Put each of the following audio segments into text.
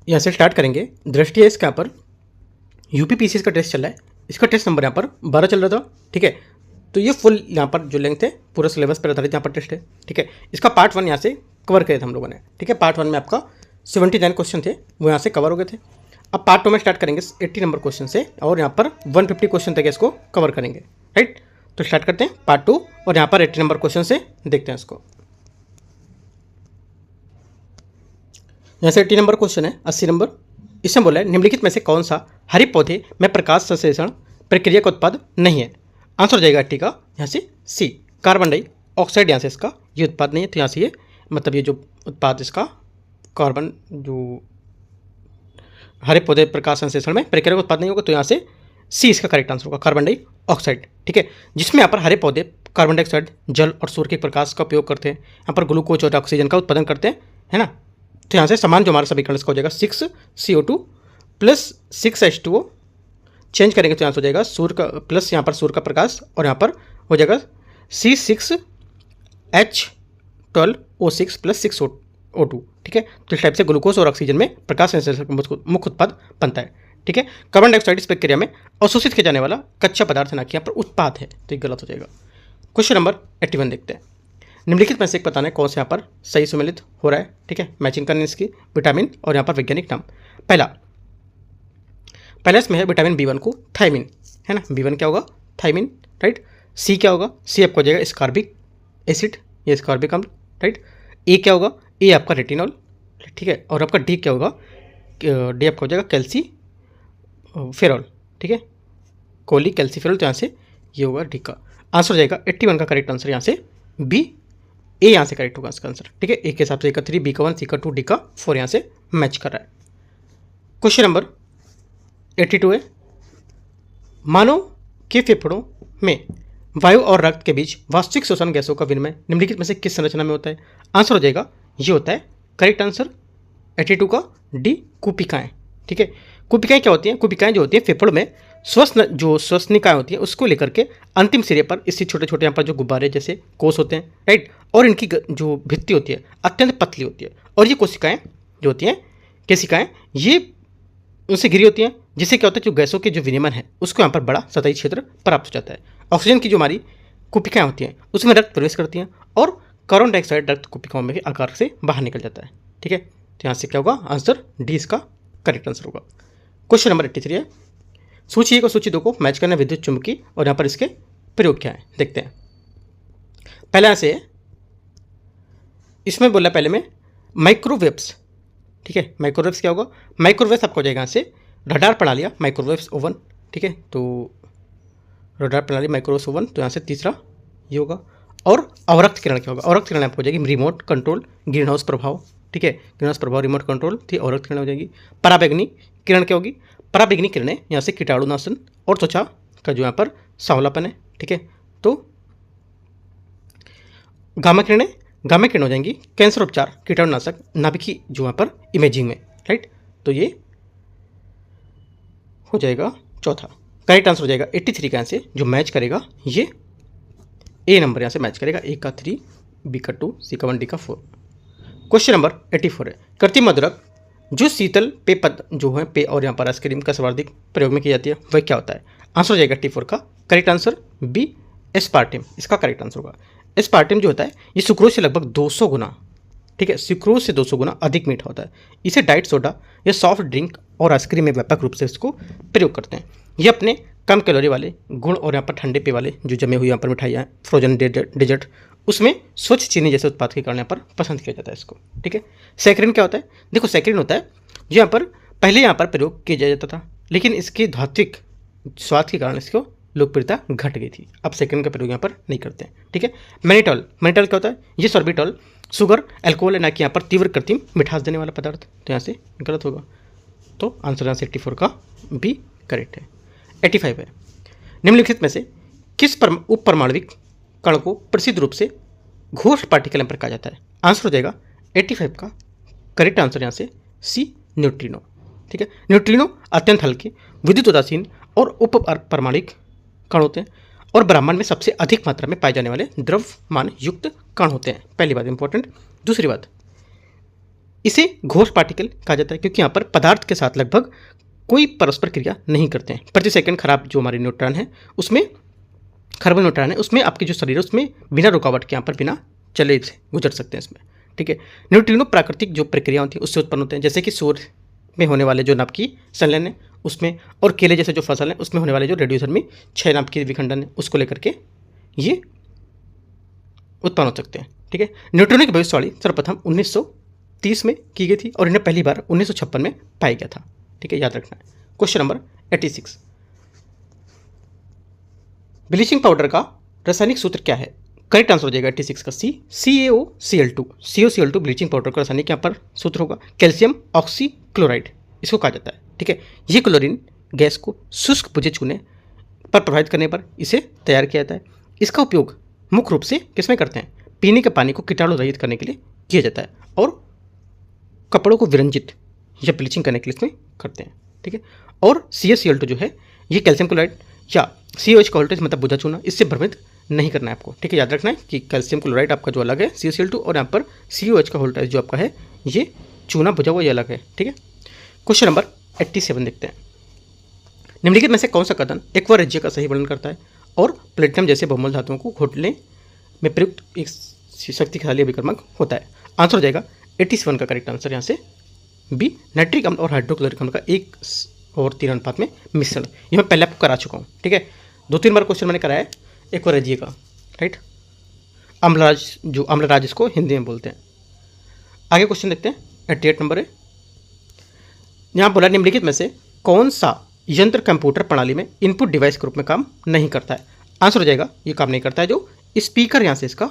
यहाँ से स्टार्ट करेंगे। दृष्टि है इसके यहाँ पर यूपीपीसीएस का टेस्ट चल रहा है, इसका टेस्ट नंबर यहाँ पर 12 चल रहा था। ठीक है, तो ये फुल यहाँ पर जो लेंथ है पूरा सिलेबस पर आधारित यहाँ पर टेस्ट है। ठीक है, इसका पार्ट 1 यहाँ से कवर किए थे हम लोगों ने। ठीक है, पार्ट 1 में आपका 79 क्वेश्चन थे, वो यहाँ से कवर हो गए थे। अब पार्ट 2 में स्टार्ट करेंगे 80 नंबर क्वेश्चन से, और यहाँ पर 150 क्वेश्चन तक इसको कवर करेंगे। राइट, तो स्टार्ट करते हैं पार्ट 2, और यहाँ पर 80 नंबर क्वेश्चन से देखते हैं इसको। यहाँ से 80 नंबर क्वेश्चन है, 80 नंबर। इसमें बोला है निम्नलिखित में से कौन सा हरे पौधे में प्रकाश संश्लेषण प्रक्रिया का उत्पाद नहीं है। आंसर हो जाएगा 80 का यहाँ से सी, कार्बन डाइऑक्साइड। यहाँ से इसका ये उत्पाद नहीं है, तो यहाँ से ये मतलब ये जो उत्पाद इसका कार्बन जो हरे पौधे प्रकाश संश्लेषण में प्रक्रिया का उत्पाद नहीं होगा, तो यहाँ से सी इसका करेक्ट आंसर होगा, कार्बन डाइऑक्साइड। ठीक है, जिसमें यहाँ पर हरे पौधे कार्बन डाइऑक्साइड, जल और सूर्य के प्रकाश का उपयोग करते हैं, यहाँ पर ग्लूकोज और ऑक्सीजन का उत्पादन करते हैं, है ना। तो यहाँ से समान जो हमारा समीकरण इसका हो जाएगा 6CO2 प्लस 6H2O, चेंज करेंगे तो यहाँ से हो जाएगा सूर्य का प्लस यहाँ पर सूर्य का प्रकाश, और यहाँ पर हो जाएगा C6H12O6 प्लस 6O2। ठीक है, तो इस टाइप से ग्लूकोज और ऑक्सीजन में प्रकाश संश्लेषण का मुख्य उत्पाद बनता है। ठीक है, कार्बन डाइऑक्साइड इस प्रक्रिया में अवशोषित किया जाने वाला कच्चा पदार्थ ना कि यहाँ पर उत्पाद है, तो ये गलत हो जाएगा। क्वेश्चन नंबर 81 देखते हैं। निम्नलिखित में से एक बताना है कौन से यहाँ पर सही सम्मिलित हो रहा है। ठीक है, मैचिंग करनी इसकी विटामिन और यहाँ पर वैज्ञानिक नाम। पहला इसमें है विटामिन B1 को थायमिन, है ना। B1 क्या होगा, थायमिन। राइट, सी क्या होगा, सी आपको हो जाएगा स्कॉर्बिक एसिड, ये स्कॉर्बिक अम्ल। राइट, ए क्या होगा, ए आपका रेटिनॉल। ठीक है, और आपका डी क्या होगा, डी आपका हो जाएगा कैल्सीफेरॉल। ठीक है, कोली कैल्सीफेरॉल, तो यहाँ से ये होगा डी का आंसर हो जाएगा 81 का करेक्ट आंसर यहाँ से बी, ए यहाँ से करेक्ट होगा इसका आंसर। ठीक है, ए के हिसाब से ए का 3, बी का 1, सी का 2, डी का 4 यहाँ से मैच कर रहा है। क्वेश्चन नंबर 82 है, मानव के फेफड़ों में वायु और रक्त के बीच वास्तविक श्वसन गैसों का विनिमय निम्नलिखित में से किस संरचना में होता है। आंसर हो जाएगा ये होता है करेक्ट आंसर 82 का डी, कुपिकाएं। ठीक है, कुपिकाएं क्या होती हैं, कुपिकाएं जो होती हैं फेफड़ों में श्वसनिकाएं होती हैं, उसको लेकर के अंतिम सिरे पर इससे छोटे छोटे यहाँ पर जो गुब्बारे जैसे कोष होते हैं। राइट, और इनकी जो भित्ति होती है अत्यंत पतली होती है, और ये कोशिकाएं जो होती हैं केशिकाएं ये उनसे घिरी होती हैं, जिससे क्या होता है जो गैसों के जो विनिमय है उसको यहाँ पर बड़ा सतही क्षेत्र प्राप्त हो जाता है। ऑक्सीजन की जो हमारी कुपिकाएं होती हैं उसमें रक्त प्रवेश करती हैं, और कार्बन डाइऑक्साइड रक्त कुपिकाओं में आकार से बाहर निकल जाता है। ठीक है, तो यहाँ से क्या होगा आंसर डी इसका करेक्ट आंसर होगा। क्वेश्चन नंबर 83 है, सूची 1 और सूची 2 को मैच करना विद्युत चुम्बकीय, और यहाँ पर इसके प्रयोग क्या है देखते हैं। पहला से इसमें बोला पहले में माइक्रोवेव्स। ठीक है, माइक्रोवेव्स क्या होगा, माइक्रोवेव्स आपको हो जाएगा यहाँ से रडार प्रणाली, माइक्रोवेव्स ओवन। ठीक है, तो रडार प्रणाली माइक्रोवेव्स ओवन, तो यहाँ से तीसरा ये होगा। और अवरक्त किरण क्या होगा, अवरक्त किरण आपको हो जाएगी रिमोट कंट्रोल ग्रीन हाउस प्रभाव। ठीक है, ग्रीन हाउस प्रभाव रिमोट कंट्रोल थी, अवरक्त किरण हो जाएगी। पराबैंगनी किरण क्या होगी, पराबैंगनी किरणें यहाँ से कीटाणुनाशन और त्वचा का जो यहाँ पर सांवलापन है। ठीक है, तो गामा किरणें हो जाएंगी कैंसर उपचार, कीटाणुनाशक, नाभिकीय जो यहाँ पर इमेजिंग में। राइट, तो ये हो जाएगा चौथा करेक्ट आंसर हो जाएगा 83 का यहाँ से जो मैच करेगा ये ए नंबर यहाँ से मैच करेगा, ए का 3, बी का 2, सी का 1, डी का 4। क्वेश्चन नंबर 84 है, कृत्रिम मधुरक जो शीतल पेय पद जो है पेय और यहाँ पर आइसक्रीम का सर्वाधिक प्रयोग में की जाती है वह क्या होता है। आंसर हो जाएगा 84 का करेक्ट आंसर बी, एस्पार्टिम इसका करेक्ट आंसर होगा। एस्पार्टिम जो होता है ये सुक्रोज से लगभग 200 गुना, ठीक है, सुक्रोज से 200 गुना अधिक मीठा होता है। इसे डाइट सोडा या सॉफ्ट ड्रिंक और आइसक्रीम में व्यापक रूप से इसको प्रयोग करते हैं। ये अपने कम कैलोरी वाले गुण और यहाँ पर ठंडे पेय वाले जो जमे हुए यहाँ पर मिठाइयाँ फ्रोजन डेजर्ट उसमें स्वच्छ चीनी जैसे उत्पाद के कारण यहाँ पर पसंद किया जाता है इसको। ठीक है, सैकरिन क्या होता है, देखो सैकरिन होता है जो यहाँ पर पहले यहाँ पर प्रयोग किया जाता था, लेकिन इसके धात्विक स्वाद के कारण इसको लोकप्रियता घट गई थी। अब सैकरिन का प्रयोग यहाँ पर नहीं करते हैं। ठीक है, मैनिटॉल क्या होता है, ये सॉर्बिटॉल शुगर एल्कोहल है ना कि यहाँ पर तीव्र कृत्रिम मिठास देने वाला पदार्थ, तो यहाँ से गलत होगा। तो आंसर यहाँ से 84 का बी करेक्ट है। 85 है, निम्नलिखित में से किस उप परमाणविक कण को प्रसिद्ध रूप से घोस्ट पार्टिकल पर कहा जाता है। आंसर हो जाएगा 85 का करेक्ट आंसर यहाँ से सी, न्यूट्रिनो। ठीक है, न्यूट्रिनो अत्यंत हल्के विद्युत उदासीन और उप परमाणविक कण होते हैं और ब्रह्मांड में सबसे अधिक मात्रा में पाए जाने वाले द्रव्यमान युक्त कण होते हैं। पहली बात इंपॉर्टेंट। दूसरी बात, इसे घोष पार्टिकल कहा जाता है क्योंकि यहाँ पर पदार्थ के साथ लगभग कोई परस्पर क्रिया नहीं करते हैं। प्रति सेकंड खराब जो हमारे न्यूट्रॉन है उसमें, खराब न्यूट्रॉन है उसमें आपके जो शरीर है उसमें बिना रुकावट के यहाँ पर बिना चले से गुजर सकते हैं इसमें, ठीक है। न्यूट्रिनो प्राकृतिक जो प्रक्रिया होती है उससे उत्पन्न होते हैं, जैसे कि सूर्य में होने वाले जो नाभ की संलयन है उसमें, और केले जैसे जो फसल है उसमें होने वाले जो रेडियोधर्मी 6 नाभ की विखंडन है उसको लेकर के ये उत्पन्न हो सकते हैं, ठीक है। न्यूट्रिनो की भविष्यवाणी सर्वप्रथम 1930 में की गई थी और इन्हें पहली बार 1956 में पाया गया था, ठीक है, याद रखना है। क्वेश्चन नंबर 86, ब्लीचिंग पाउडर का रासायनिक सूत्र क्या है? करेक्ट आंसर हो जाएगा 86 का सी, CaOCl2। CaOCl2 ब्लीचिंग पाउडर का रासायनिक यहाँ पर सूत्र होगा। कैल्शियम ऑक्सीक्लोराइड इसको कहा जाता है, ठीक है। ये क्लोरीन गैस को शुष्क बुझे चूने पर प्रभावित करने पर इसे तैयार किया जाता है। इसका उपयोग मुख्य रूप से किसमें करते हैं? पीने के पानी को कीटाणु रहित करने के लिए किया जाता है और कपड़ों को विरंजित या ब्लीचिंग करने के लिए इसमें करते हैं, ठीक है। और CaCl2 जो है ये कैल्शियम क्लोराइड या CaOH का वोल्टेज मतलब बुझा चूना, इससे भ्रमित नहीं करना है आपको, ठीक है। याद रखना है कि कैल्शियम क्लोराइड आपका जो अलग है CaCl2 और यहाँ पर CaOH का वोल्टेज जो आपका है ये चूना बुझा हुआ ये अलग है, ठीक है। क्वेश्चन नंबर 87 देखते हैं। निम्नलिखित में से कौन सा कथन एक्वा रेजिया का सही वर्णन करता है और प्लेटिनम जैसे बहुमूल्य धातुओं को घोटने में प्रयुक्त एक शक्तिशाली अभिकर्मक होता है? आंसर हो जाएगा 87 का करेक्ट आंसर यहाँ से बी, नाइट्रिक अम्ल और हाइड्रोक्लोरिक अम्ल का 1:3 अनुपात में मिश्रण। ये मैं पहले आपको करा चुका हूँ, ठीक है। 2-3 बार क्वेश्चन मैंने कराया है एक्वा रेजिया का, राइट। अम्लराज, जो अम्लराज इसको हिंदी में बोलते हैं। आगे क्वेश्चन देखते हैं, 88 नंबर है। यहाँ बोला निम्नलिखित में से कौन सा यंत्र कंप्यूटर प्रणाली में इनपुट डिवाइस के रूप में काम नहीं करता है? आंसर हो जाएगा ये काम नहीं करता है जो स्पीकर, यहाँ से इसका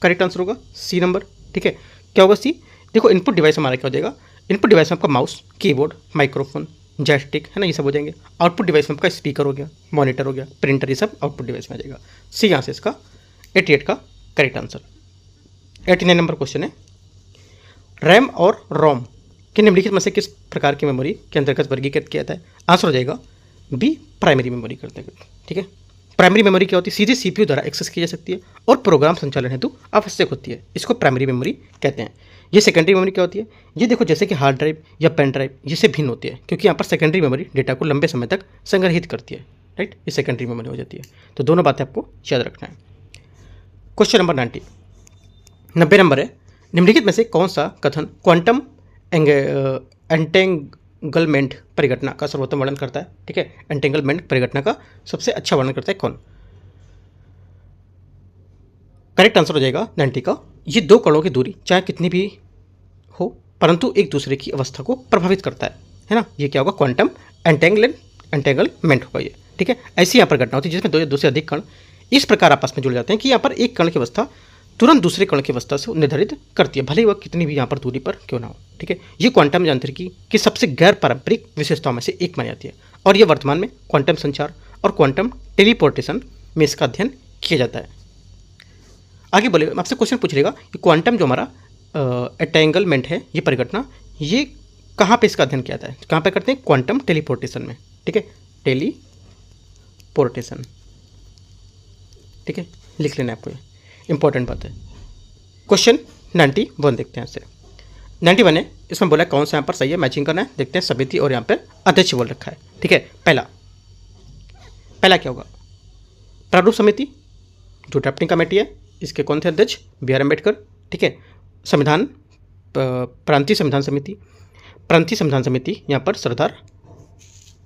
करेक्ट आंसर होगा सी नंबर, ठीक है। क्या होगा सी? देखो इनपुट डिवाइस हमारा क्या हो जाएगा, इनपुट डिवाइस में आपका माउस, कीबोर्ड, माइक्रोफोन, जॉयस्टिक है ना, ये सब हो जाएंगे। आउटपुट डिवाइस में आपका स्पीकर हो गया, मॉनिटर हो गया, प्रिंटर, ये सब आउटपुट डिवाइस में आ जाएगा। सी यहाँ से इसका 88 का करेक्ट आंसर। 89 नंबर क्वेश्चन है, रैम और रोम के निम्नलिखित में से किस प्रकार की मेमोरी के अंतर्गत वर्गीकृत किया जाता है? आंसर हो जाएगा बी, प्राइमरी मेमोरी करते हैं, ठीक है। प्राइमरी मेमोरी क्या होती है? सीधे CPU द्वारा एक्सेस की जा सकती है और प्रोग्राम संचालन हेतु आवश्यक होती है, इसको प्राइमरी मेमोरी कहते हैं। ये सेकेंडरी मेमोरी क्या होती है? ये देखो जैसे कि हार्ड ड्राइव या पेन ड्राइव, ये से भिन्न होती है क्योंकि यहाँ पर सेकेंडरी मेमोरी डेटा को लंबे समय तक संग्रहित करती है, राइट। ये सेकेंडरी मेमोरी हो जाती है। तो दोनों बातें आपको याद रखना है। क्वेश्चन नंबर 90 नंबर है, निम्नलिखित में से कौन सा कथन क्वांटम एंटेंगलमेंट परिघटना का सर्वोत्तम वर्णन करता है? ठीक है, एंटेंगलमेंट परिघटना का सबसे अच्छा वर्णन करता है कौन? करेक्ट आंसर हो जाएगा 90 का, ये दो कणों की दूरी चाहे कितनी भी हो परंतु एक दूसरे की अवस्था को प्रभावित करता है ना। ये क्या होगा? क्वांटम एंटेंगलमेंट होगा ये, ठीक है। ऐसी यहाँ पर घटना होती है जिसमें दो से अधिक कण इस प्रकार आपस में जुड़ जाते हैं कि यहाँ पर एक कण की अवस्था तुरंत दूसरे कण की अवस्था से निर्धारित करती है, भले ही वह कितनी भी यहाँ पर दूरी पर क्यों ना हो, ठीक है। ये क्वांटम यांत्रिकी की सबसे गैर पारंपरिक विशेषताओं में से एक मानी जाती है और यह वर्तमान में क्वांटम संचार और क्वांटम टेलीपोर्टेशन में इसका अध्ययन किया जाता है। आगे बोले आपसे क्वेश्चन पूछ लेगा कि क्वांटम जो हमारा एंटेंगलमेंट है, ये परिघटना, ये कहाँ पे इसका अध्ययन किया जाता है? कहाँ पे करते हैं? क्वांटम टेलीपोर्टेशन में, ठीक है, टेलीपोर्टेशन, ठीक है, लिख लेना आपको, इंपॉर्टेंट बात है। क्वेश्चन 91 देखते हैं इससे। 91 है, इसमें बोला कौन सा यहाँ पर सही है, मैचिंग करना है। देखते हैं, समिति और यहाँ पर अध्यक्ष बोल रखा है, ठीक है। पहला क्या होगा? प्रारूप समिति जो ड्राफ्टिंग कमेटी है, इसके कौन थे अध्यक्ष? BR अम्बेडकर, ठीक है। संविधान प्रांतीय संविधान समिति यहाँ पर सरदार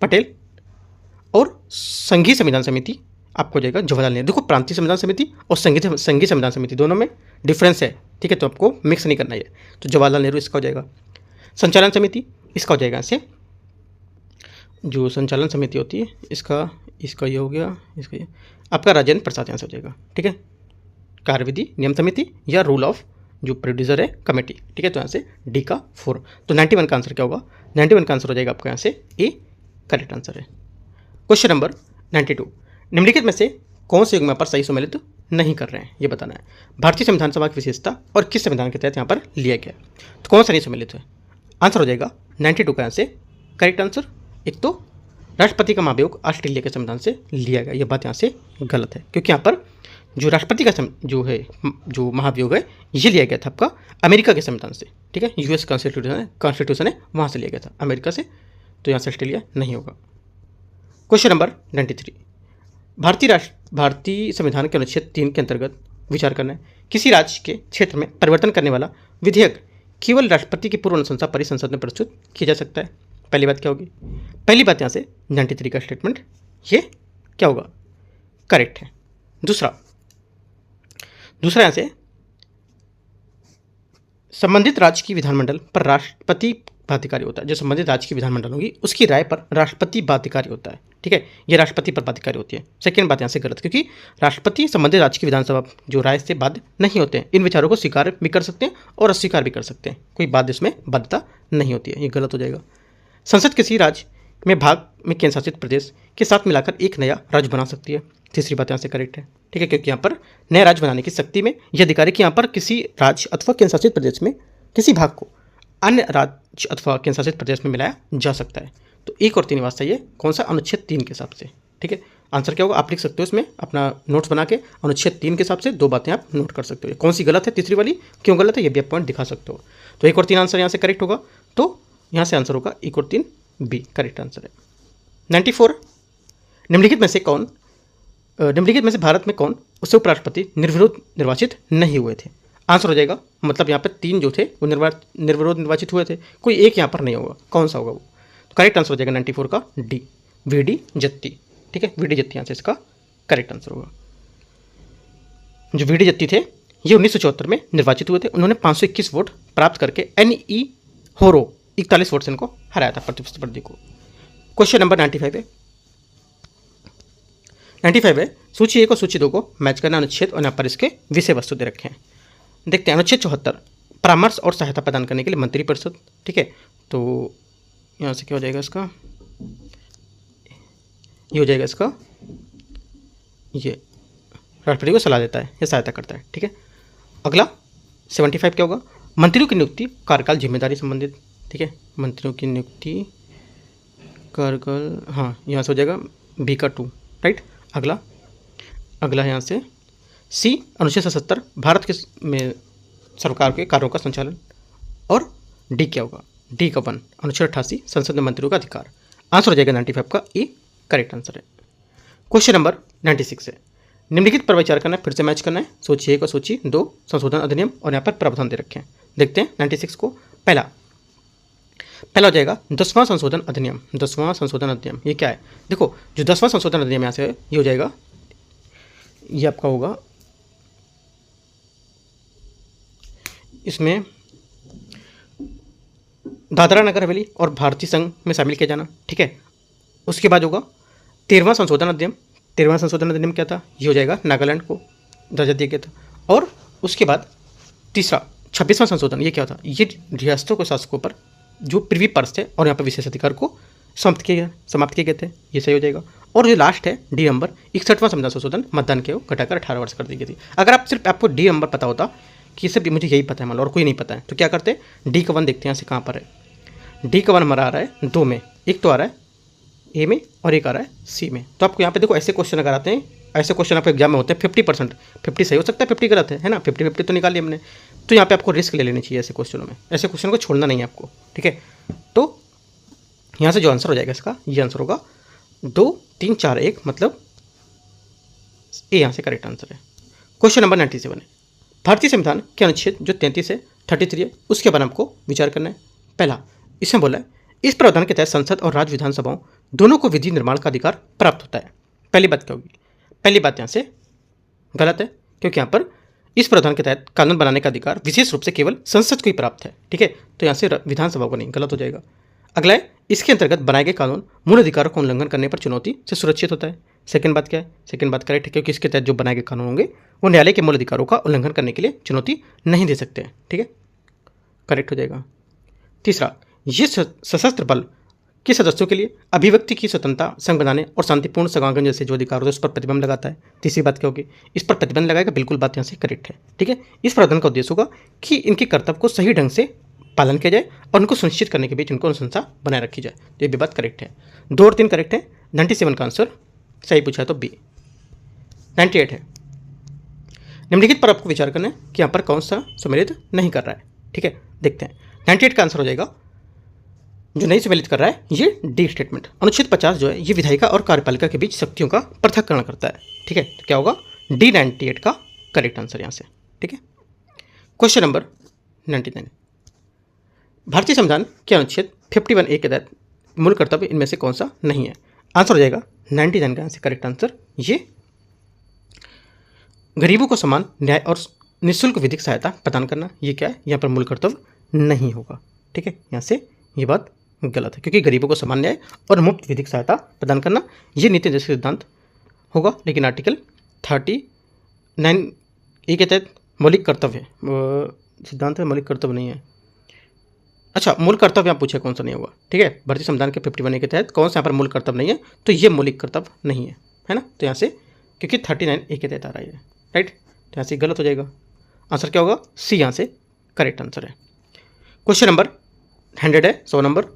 पटेल, और संघीय संविधान समिति आपको हो जाएगा जवाहरलाल नेहरू। देखो प्रांतीय संविधान समिति और संघीय संविधान समिति दोनों में डिफरेंस है, ठीक है, तो आपको मिक्स नहीं करना है। तो जवाहरलाल नेहरू इसका हो जाएगा। संचालन समिति इसका हो जाएगा ऐसे, जो संचालन समिति होती है इसका ये हो गया, इसका ये आपका राजेंद्र प्रसाद यहाँ से हो जाएगा, ठीक है। कार्यविधि नियम समिति या रूल ऑफ जो प्रोड्यूसर है कमेटी, ठीक है, तो यहाँ से डी का 4। तो 91 का आंसर क्या होगा? 91 का आंसर हो जाएगा आपका यहाँ से ए, करेक्ट आंसर है। क्वेश्चन नंबर 92, निम्नलिखित में से कौन से युग्म पर सही सम्मिलित नहीं कर रहे हैं, ये बताना है। भारतीय संविधान सभा की विशेषता और किस संविधान के तहत यहाँ पर लिया गया, तो कौन सा नहीं सम्मिलित है? आंसर हो जाएगा 92 का यहाँ से करेक्ट आंसर। एक तो राष्ट्रपति का महाभियोग ऑस्ट्रेलिया के संविधान से लिया गया, ये बात यहाँ से गलत है क्योंकि यहाँ पर जो राष्ट्रपति का जो है जो महाभियोग है ये लिया गया था आपका अमेरिका के संविधान से, ठीक है। यूएस कॉन्स्टिट्यूशन है वहाँ से लिया गया था, अमेरिका से, तो यहाँ से ऑस्ट्रेलिया नहीं होगा। क्वेश्चन नंबर 93, भारतीय संविधान के अनुच्छेद 3 के अंतर्गत विचार करना है, किसी राज्य के क्षेत्र में परिवर्तन करने वाला विधेयक केवल राष्ट्रपति की पूर्व अनुशंसा पर ही संसद में प्रस्तुत किया जा सकता है। पहली बात क्या होगी? पहली बात यहाँ से 93 का स्टेटमेंट ये क्या होगा? करेक्ट है। दूसरा यहाँ से संबंधित राज्य की विधानमंडल पर राष्ट्रपति बाध्यकारी होता है। जो संबंधित राज्य की विधानमंडल होगी उसकी राय पर राष्ट्रपति बाध्यकारी होता है, ठीक है। ये राष्ट्रपति पर बाध्यकारी होती है। सेकेंड बात यहाँ से गलत, क्योंकि राष्ट्रपति संबंधित राज्य की विधानसभा जो राय से बाध्य नहीं होते हैं। इन विचारों को स्वीकार भी कर सकते हैं और अस्वीकार भी कर सकते हैं, कोई बात इसमें बाध्यता नहीं होती है, ये गलत हो जाएगा। संसद किसी राज्य में भाग में केंद्र शासित प्रदेश के साथ मिलाकर एक नया राज्य बना सकती है। तीसरी बात यहाँ से करेक्ट है, ठीक है, क्योंकि यहाँ पर नया राज्य बनाने की शक्ति में यह अधिकारी कि यहाँ पर किसी राज्य अथवा केंद्र शासित प्रदेश में किसी भाग को अन्य राज्य अथवा केंद्र शासित प्रदेश में मिलाया जा सकता है। तो 1 और 3 बात सही है। कौन सा? अनुच्छेद 3 के हिसाब से, ठीक है। आंसर क्या होगा आप लिख सकते हो इसमें अपना नोट्स बना के, अनुच्छेद 3 के हिसाब से 2 बातें आप नोट कर सकते हो। कौन सी गलत है, तीसरी वाली क्यों गलत है, ये भी आप पॉइंट दिखा सकते हो। तो 1 और 3 आंसर यहाँ से करेक्ट होगा, तो यहाँ से आंसर होगा 1 और 3 बी करेक्ट आंसर है। 94, निम्नलिखित में से भारत में कौन उससे उपराष्ट्रपति निर्विरोध निर्वाचित नहीं हुए थे? आंसर हो जाएगा, मतलब यहाँ पे 3 जो थे वो निर्विरोध निर्वाचित हुए थे, कोई एक यहाँ पर नहीं होगा। कौन सा होगा वो? तो करेक्ट आंसर हो जाएगा 94 का डी, वीडी जत्ती, ठीक है। वीडी जत्ती यहाँ से इसका करेक्ट आंसर होगा। जो वीडी जत्ती थे ये 1974 में निर्वाचित हुए थे। उन्होंने 521 वोट प्राप्त करके NE होरो 41 वोट से इनको हराया था प्रतिस्पर्धी को। क्वेश्चन नंबर 95 है सूची 1 और सूची 2 को मैच करना अनुच्छेद और यहाँ पर इसके विषय वस्तु दे रखे हैं। देखते हैं अनुच्छेद 74 परामर्श और सहायता प्रदान करने के लिए मंत्रिपरिषद, ठीक है। तो यहाँ से क्या हो जाएगा इसका, ये हो जाएगा इसका, ये राष्ट्रपति को सलाह देता है या सहायता करता है, ठीक है। अगला 75 क्या होगा? मंत्रियों की नियुक्ति कार्यकाल जिम्मेदारी संबंधित, ठीक है। मंत्रियों की नियुक्ति कार्यकाल, हाँ यहाँ से हो जाएगा बी का 2 राइट। अगला यहाँ से सी अनुच्छेद 77 भारत के में सरकार के कार्यों का संचालन, और डी क्या होगा? डी का 1 अनुच्छेद 88 संसद में मंत्रियों का अधिकार। आंसर हो जाएगा 95 का ए करेक्ट आंसर है। क्वेश्चन नंबर 96 है निम्नलिखित पर विचार करना है, फिर से मैच करना है सूची 1 और सूची 2 संशोधन अधिनियम, और यहाँ पर प्रावधान दे रखे हैं। देखते हैं 96 को। पहला हो जाएगा 10वां संशोधन अधिनियम। 10वां संशोधन अधिनियम ये क्या है? देखो जो 10वां संशोधन अधिनियम यहाँ से ये हो जाएगा, ये आपका होगा, इसमें दादरा नगर हवेली और भारतीय संघ में शामिल किया जाना, ठीक है। उसके बाद होगा 13वां संशोधन अधिनियम। 13वां संशोधन अधिनियम क्या था? ये हो जाएगा नागालैंड को दर्जा दिया गया था। और उसके बाद तीसरा 26वां संशोधन, ये क्या था? ये रियासतों के शासकों पर जो प्रिवी पर्स थे और यहाँ पर विशेष अधिकार को समाप्त किए गए थे, ये सही हो जाएगा। और जो लास्ट है डी नंबर 61वां संविधान संशोधन मतदान के घटाकर 18 वर्ष कर दी गई थी। अगर आप सिर्फ आपको डी नंबर पता होता कि सिर्फ मुझे यही पता है मान लो और कोई नहीं पता है, तो क्या करते? डी का 1 देखते हैं यहाँ से कहाँ पर है। डी का 1 हमारा आ रहा है 2 में, एक तो आ रहा है ए में और एक आ रहा है सी में। तो आपको यहाँ पे देखो ऐसे क्वेश्चन अगर आते हैं, ऐसे क्वेश्चन आपको एग्जाम में होते हैं 50%, 50 सही हो सकता है 50 गलत है ना, 50-50 तो निकाल लिया हमने। तो यहाँ पे आपको रिस्क ले लेनी चाहिए ऐसे क्वेश्चनों में, ऐसे क्वेश्चन को छोड़ना नहीं है आपको, ठीक है। तो यहाँ से जो आंसर हो जाएगा इसका, ये आंसर होगा 2, 3, 4, 1, मतलब ए यहाँ से करेक्ट आंसर है। क्वेश्चन नंबर 97 है भारतीय संविधान के अनुच्छेद जो 33 है 33 है उसके बारे में आपको विचार करना है। पहला इसमें बोला है इस प्रावधान के तहत संसद और राज्य विधानसभाओं दोनों को विधि निर्माण का अधिकार प्राप्त होता है। पहली बात क्या होगी? पहली बात यहाँ से गलत है, क्योंकि यहाँ पर इस प्रावधान के तहत कानून बनाने का अधिकार विशेष रूप से केवल संसद को ही प्राप्त है, ठीक है। तो यहाँ से विधानसभा को नहीं, गलत हो जाएगा। अगला है इसके अंतर्गत बनाए गए कानून मूल अधिकारों का उल्लंघन करने पर चुनौती से सुरक्षित होता है। सेकंड बात क्या है? सेकंड बात करेक्ट है, क्योंकि इसके तहत जो बनाए गए कानून होंगे वो न्यायालय के मूल अधिकारों का उल्लंघन करने के लिए चुनौती नहीं दे सकते हैं, ठीक है, करेक्ट हो जाएगा। तीसरा ये सशस्त्र बल के सदस्यों के लिए अभिव्यक्ति की स्वतंत्रता, संघ बनाने और शांतिपूर्ण समागम जैसे जो अधिकार होते हैं उस पर प्रतिबंध लगाता है। तीसरी बात क्या होगी? इस पर प्रतिबंध लगाएगा, बिल्कुल बात यहाँ से करेक्ट है, ठीक है। इस प्रावधान का उद्देश्य होगा कि इनके कर्तव्य को सही ढंग से पालन किया जाए और उनको सुनिश्चित करने के बीच उनको अनुशंसा बनाए रखी जाए। तो ये भी बात करेक्ट है। 2 और 3 करेक्ट है। 97 का आंसर सही पूछा है तो बी। 98 है निम्नलिखित पर आपको विचार करना है कि यहाँ पर कौन सा सम्मिलित नहीं कर रहा है। ठीक है, देखते हैं। 98 का आंसर हो जाएगा जो नहीं सम्मिलित कर रहा है ये डी स्टेटमेंट। अनुच्छेद 50 जो है ये विधायिका और कार्यपालिका के बीच शक्तियों का पृथक्करण करता है। ठीक है, तो क्या होगा डी 98 का करेक्ट आंसर यहाँ से। ठीक है, क्वेश्चन नंबर 99, भारतीय संविधान के अनुच्छेद 51A के तहत मूल कर्तव्य इनमें से कौन सा नहीं है। आंसर हो जाएगा 99 का यहाँ से करेक्ट आंसर ये गरीबों को समान न्याय और निःशुल्क विधिक सहायता प्रदान करना, ये क्या है यहाँ पर मूल कर्तव्य नहीं होगा। ठीक है, यहाँ से ये बात गलत है क्योंकि गरीबों को समान न्याय और मुफ्त विधिक सहायता प्रदान करना ये नीति निर्देशक सिद्धांत होगा, लेकिन आर्टिकल 39A के तहत मौलिक कर्तव्य सिद्धांत है, मौलिक कर्तव्य नहीं है। अच्छा, मूल कर्तव्य यहाँ पूछे कौन सा नहीं होगा। ठीक है, भारतीय संविधान के 51A के तहत कौन सा यहाँ पर मूल कर्तव्य नहीं है, तो ये मौलिक कर्तव्य नहीं है ना। तो यहाँ से क्योंकि 39A के तहत आ रहा है राइट, तो यहाँ से गलत हो जाएगा। आंसर क्या होगा सी यहाँ से करेक्ट आंसर है। क्वेश्चन नंबर 100 है, 100 नंबर,